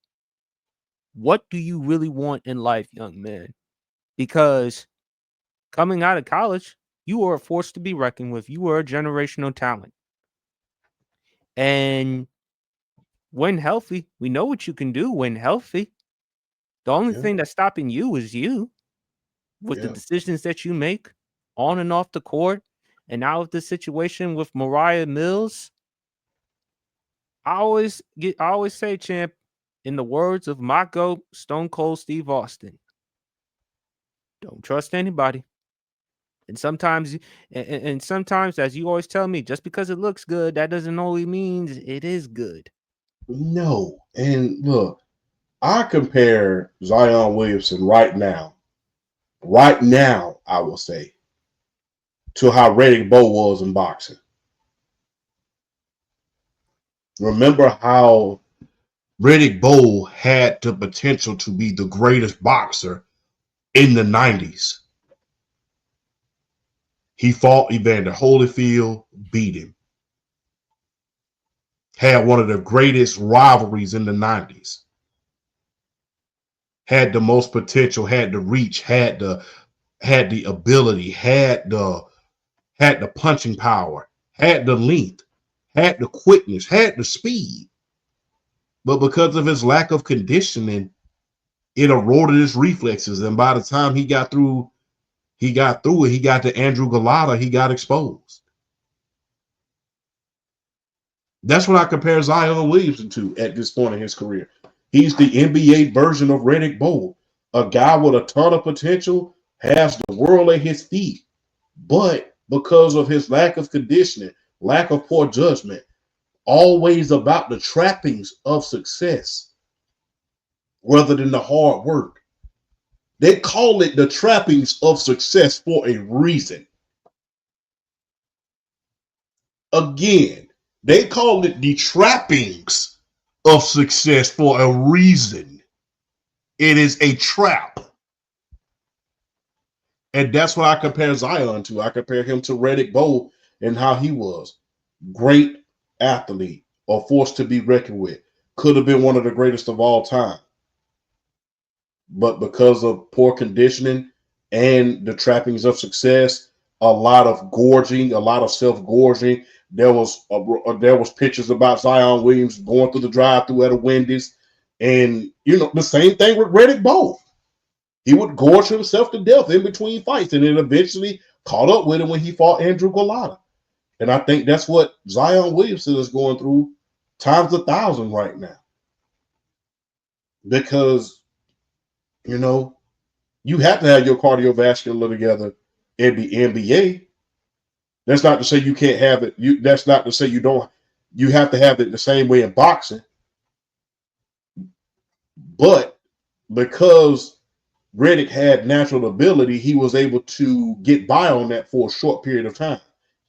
What do you really want in life, young man? Because coming out of college, you were a force to be reckoned with. You were a generational talent. And when healthy, we know what you can do when healthy. The only Yeah. thing that's stopping you is you, with the Yeah. decisions that you make on and off the court. And now with the situation with Mariah Mills, I always say, champ, in the words of my GOAT, Stone Cold Steve Austin, don't trust anybody. And sometimes, and sometimes, as you always tell me, just because it looks good, that doesn't always mean it is good. No. And look, I compare Zion Williamson right now, I will say, to how Riddick Bowe was in boxing. Remember how Riddick Bowe had the potential to be the greatest boxer in the 90s. He fought Evander Holyfield, beat him. Had one of the greatest rivalries in the 90s. Had the most potential, had the reach, had the ability, had the punching power, had the length, had the quickness, had the speed. But because of his lack of conditioning, it eroded his reflexes. And by the time he got through it, he got to Andrew Golota, he got exposed. That's what I compare Zion Williamson to at this point in his career. He's the NBA version of Riddick Bowe, a guy with a ton of potential, has the world at his feet, but because of his lack of conditioning, lack of poor judgment, always about the trappings of success rather than the hard work. They call it the trappings of success for a reason. Again, they call it the trappings of success for a reason. It is a trap. And that's what I compare Zion to. I compare him to Riddick Bowe and how he was. Great athlete, a force to be reckoned with. Could have been one of the greatest of all time. But because of poor conditioning and the trappings of success, a lot of gorging, a lot of self-gorging. There was pictures about Zion Williams going through the drive-thru at a Wendy's. And, the same thing with Riddick Bowe. He would gorge himself to death in between fights, and it eventually caught up with him when he fought Andrew Golota. And I think that's what Zion Williamson is going through times 1,000 right now. Because, you have to have your cardiovascular together in the NBA. That's not to say you can't have it. That's not to say you don't. You have to have it the same way in boxing. But because Riddick had natural ability, he was able to get by on that for a short period of time,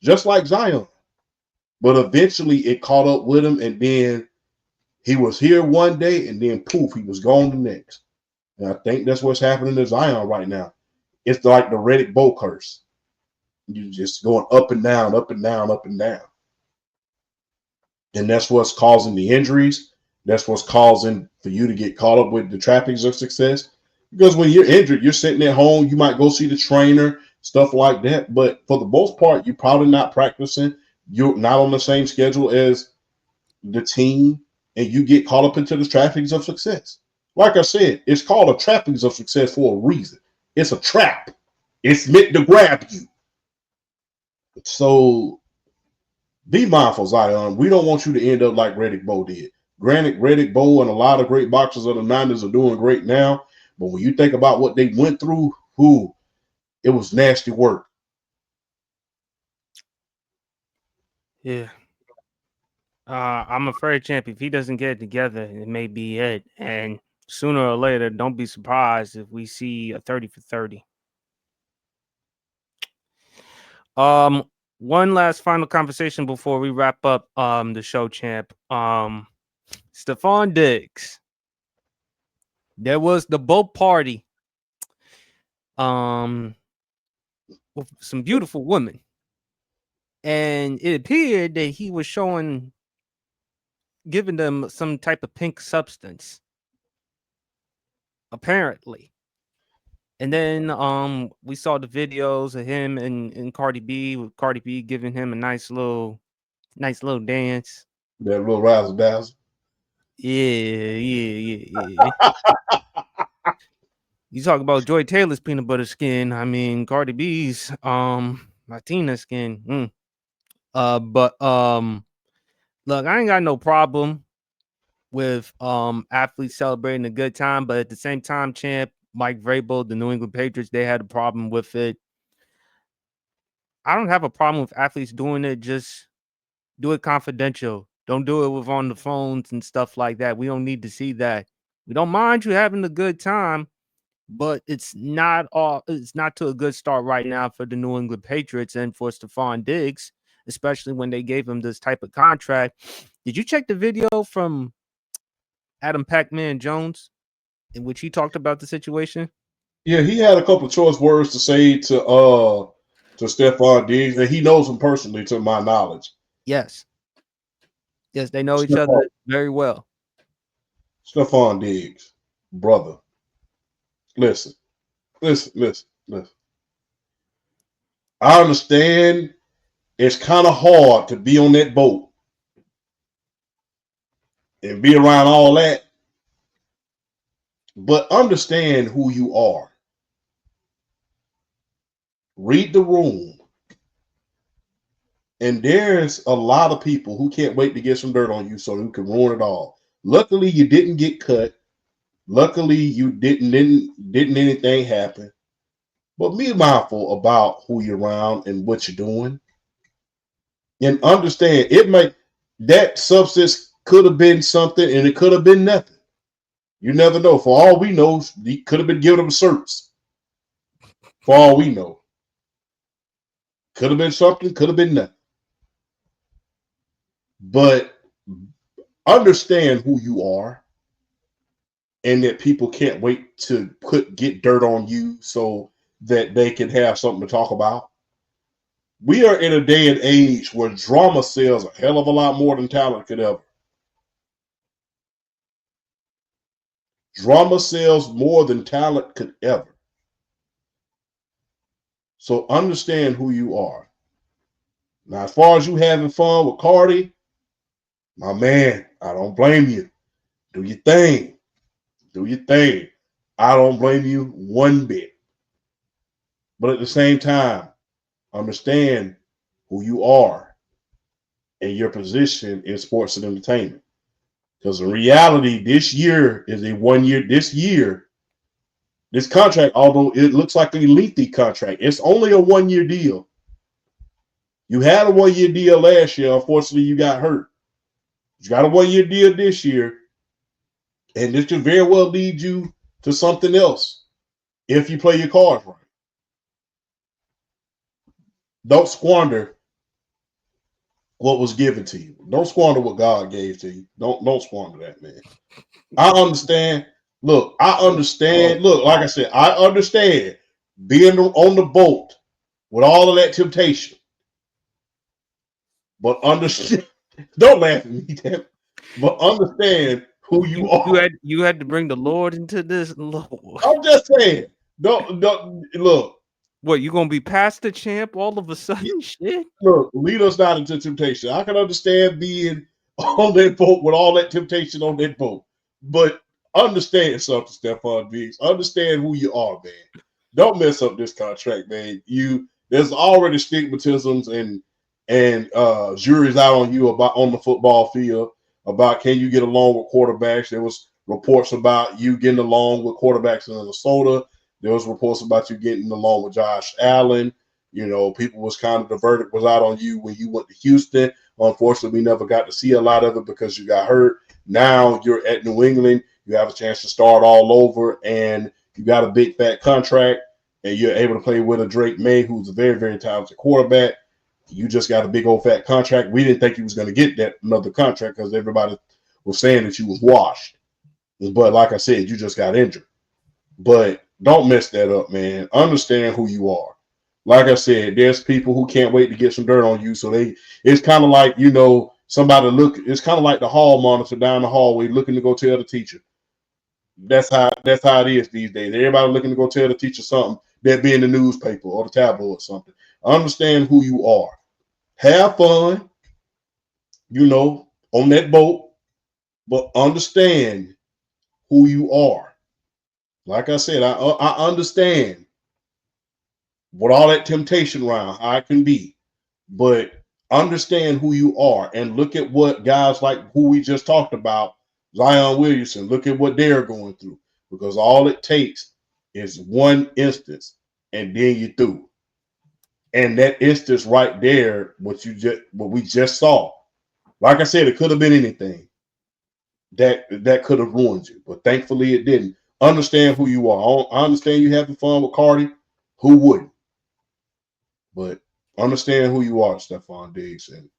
just like Zion. But eventually it caught up with him, and then he was here one day, and then poof, he was gone the next. And I think that's what's happening to Zion right now. It's like the Riddick Bowe curse. You're just going up and down, up and down, up and down. And that's what's causing the injuries. That's what's causing for you to get caught up with the trappings of success. Because when you're injured, you're sitting at home, you might go see the trainer, stuff like that. But for the most part, you're probably not practicing. You're not on the same schedule as the team, and you get caught up into the trappings of success. Like I said, it's called a trappings of success for a reason. It's a trap. It's meant to grab you. So be mindful, Zion. We don't want you to end up like Riddick Bowe did. Granted, Riddick Bowe and a lot of great boxers of the 90s are doing great now. But when you think about what they went through, it was nasty work. Yeah. I'm afraid, champ, if he doesn't get it together, it may be it. And sooner or later, don't be surprised if we see a 30 for 30. One last final conversation before we wrap up the show, champ. Stephon Diggs. There was the boat party. With some beautiful women. And it appeared that he was giving them some type of pink substance. Apparently. And then we saw the videos of him and Cardi B, with Cardi B giving him a nice little dance. That little razzle dazzle. Yeah. You talk about Joy Taylor's peanut butter skin. I mean, Cardi B's Latina skin. But look, I ain't got no problem with athletes celebrating a good time, but at the same time, champ, Mike Vrabel, the New England Patriots, they had a problem with it. I don't have a problem with athletes doing it. Just do it confidential. Don't do it with on the phones and stuff like that. We don't need to see that. We don't mind you having a good time, but it's not to a good start right now for the New England Patriots and for Stephon Diggs, especially when they gave him this type of contract. Did you check the video from Adam Pac-Man Jones in which he talked about the situation? Yeah, he had a couple of choice words to say to Stephon Diggs, and he knows him personally, to my knowledge. Yes, they know each other very well. Stephon Diggs, brother. Listen. I understand it's kind of hard to be on that boat and be around all that, but understand who you are. Read the room. And there's a lot of people who can't wait to get some dirt on you so who can ruin it all. Luckily, you didn't get cut. Luckily, you didn't anything happen. But be mindful about who you're around and what you're doing. And understand that substance could have been something and it could have been nothing. You never know. For all we know, he could have been giving them certs. For all we know. Could have been something, could have been nothing. But understand who you are and that people can't wait to get dirt on you so that they can have something to talk about. We are in a day and age where drama sells a hell of a lot more than talent could ever. Drama sells more than talent could ever. So understand who you are. Now, as far as you having fun with Cardi, my man, I don't blame you. Do your thing. Do your thing. I don't blame you one bit. But at the same time, understand who you are and your position in sports and entertainment. Because in reality, this year is a 1 year. This contract, although it looks like a lengthy contract, it's only a 1 year deal. You had a 1 year deal last year. Unfortunately, you got hurt. You got a 1 year deal this year. And this could very well lead you to something else if you play your cards right. Don't squander what was given to you. Don't squander what God gave to you. Don't squander that, man. I understand. Look, I understand. Look, like I said, I understand being on the boat with all of that temptation. But understand. Don't laugh at me, damn. But understand who you are. You had to bring the Lord into this. Lord. I'm just saying. Don't look. What, you gonna be pastor champ all of a sudden? Shit. Look, lead us not into temptation. I can understand being on that boat with all that temptation on that boat, but understand something, Stephon Diggs. Understand who you are, man. Don't mess up this contract, man. There's already stigmatisms and juries out on you about on the football field about can you get along with quarterbacks. There was reports about you getting along with quarterbacks in Minnesota. There was reports about you getting along with Josh Allen. You know, people was kind of the verdict was out on you when you went to Houston. Unfortunately, we never got to see a lot of it because you got hurt. Now you're at New England. You have a chance to start all over, and you got a big fat contract, and you're able to play with a Drake May, who's a very, very talented quarterback. You just got a big old fat contract. We didn't think he was going to get that another contract because everybody was saying that you was washed. But like I said, you just got injured. But don't mess that up, man. Understand who you are. Like I said, there's people who can't wait to get some dirt on you. So it's kind of like, you know, somebody it's kind of like the hall monitor down the hallway looking to go tell the teacher. That's how it is these days. Everybody looking to go tell the teacher something that be in the newspaper or the tabloid or something. Understand who you are. Have fun, you know, on that boat, but understand who you are. Like I said, I understand what all that temptation around I can be, but understand who you are and look at what guys like who we just talked about, Zion Williamson, look at what they're going through because all it takes is one instance and then you through. And that instance right there, what we just saw, like I said, it could have been anything that could have ruined you, but thankfully it didn't. Understand who you are. I understand you having fun with Cardi. Who wouldn't? But understand who you are, Stephon Diggs, and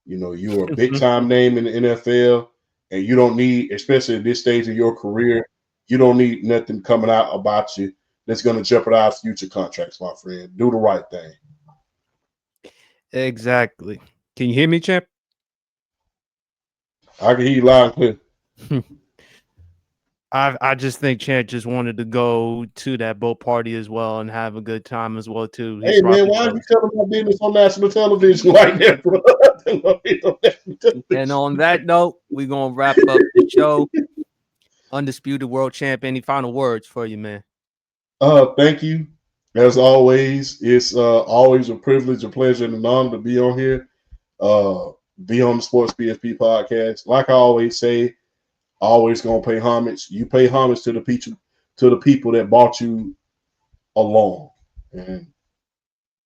you know you're a big time name in the NFL, and you don't need, especially at this stage of your career, you don't need nothing coming out about you that's going to jeopardize future contracts, my friend. Do the right thing. Exactly. Can you hear me, champ? I can hear you loud and clear. I just think Champ just wanted to go to that boat party as well and have a good time as well too. Hey man, why are you telling my business on national television like that, bro? And on that note, we're gonna wrap up the show. Undisputed World Champ. Any final words for you, man? Thank you. As always, it's always a privilege, a pleasure, and an honor to be on here. Be on the Sports PSP podcast. Like I always say, always gonna pay homage. You pay homage to the people that brought you along. And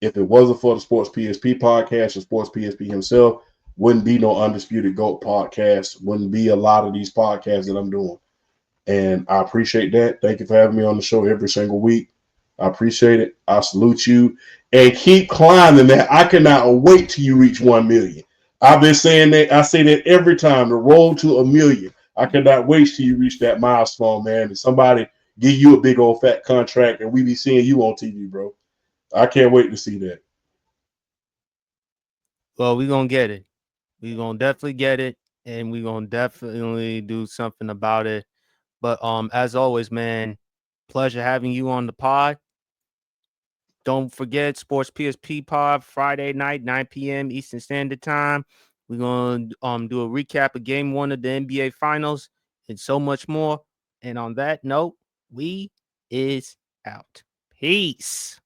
if it wasn't for the Sports PSP podcast or Sports PSP himself, wouldn't be no Undisputed GOAT podcast. Wouldn't be a lot of these podcasts that I'm doing. And I appreciate that. Thank you for having me on the show every single week. I appreciate it. I salute you and keep climbing that. I cannot wait till you reach 1 million. I've been saying that. I say that every time. The road to 1 million. I cannot wait till you reach that milestone, man. And somebody give you a big old fat contract and we be seeing you on TV, bro. I can't wait to see that. Well, we're gonna get it. We're gonna definitely get it, and we're gonna definitely do something about it. But as always, man, pleasure having you on the pod. Don't forget Sports PSP pod Friday night, 9 p.m. Eastern Standard Time. We're gonna do a recap of Game 1 of the NBA Finals and so much more. And on that note, we is out. Peace.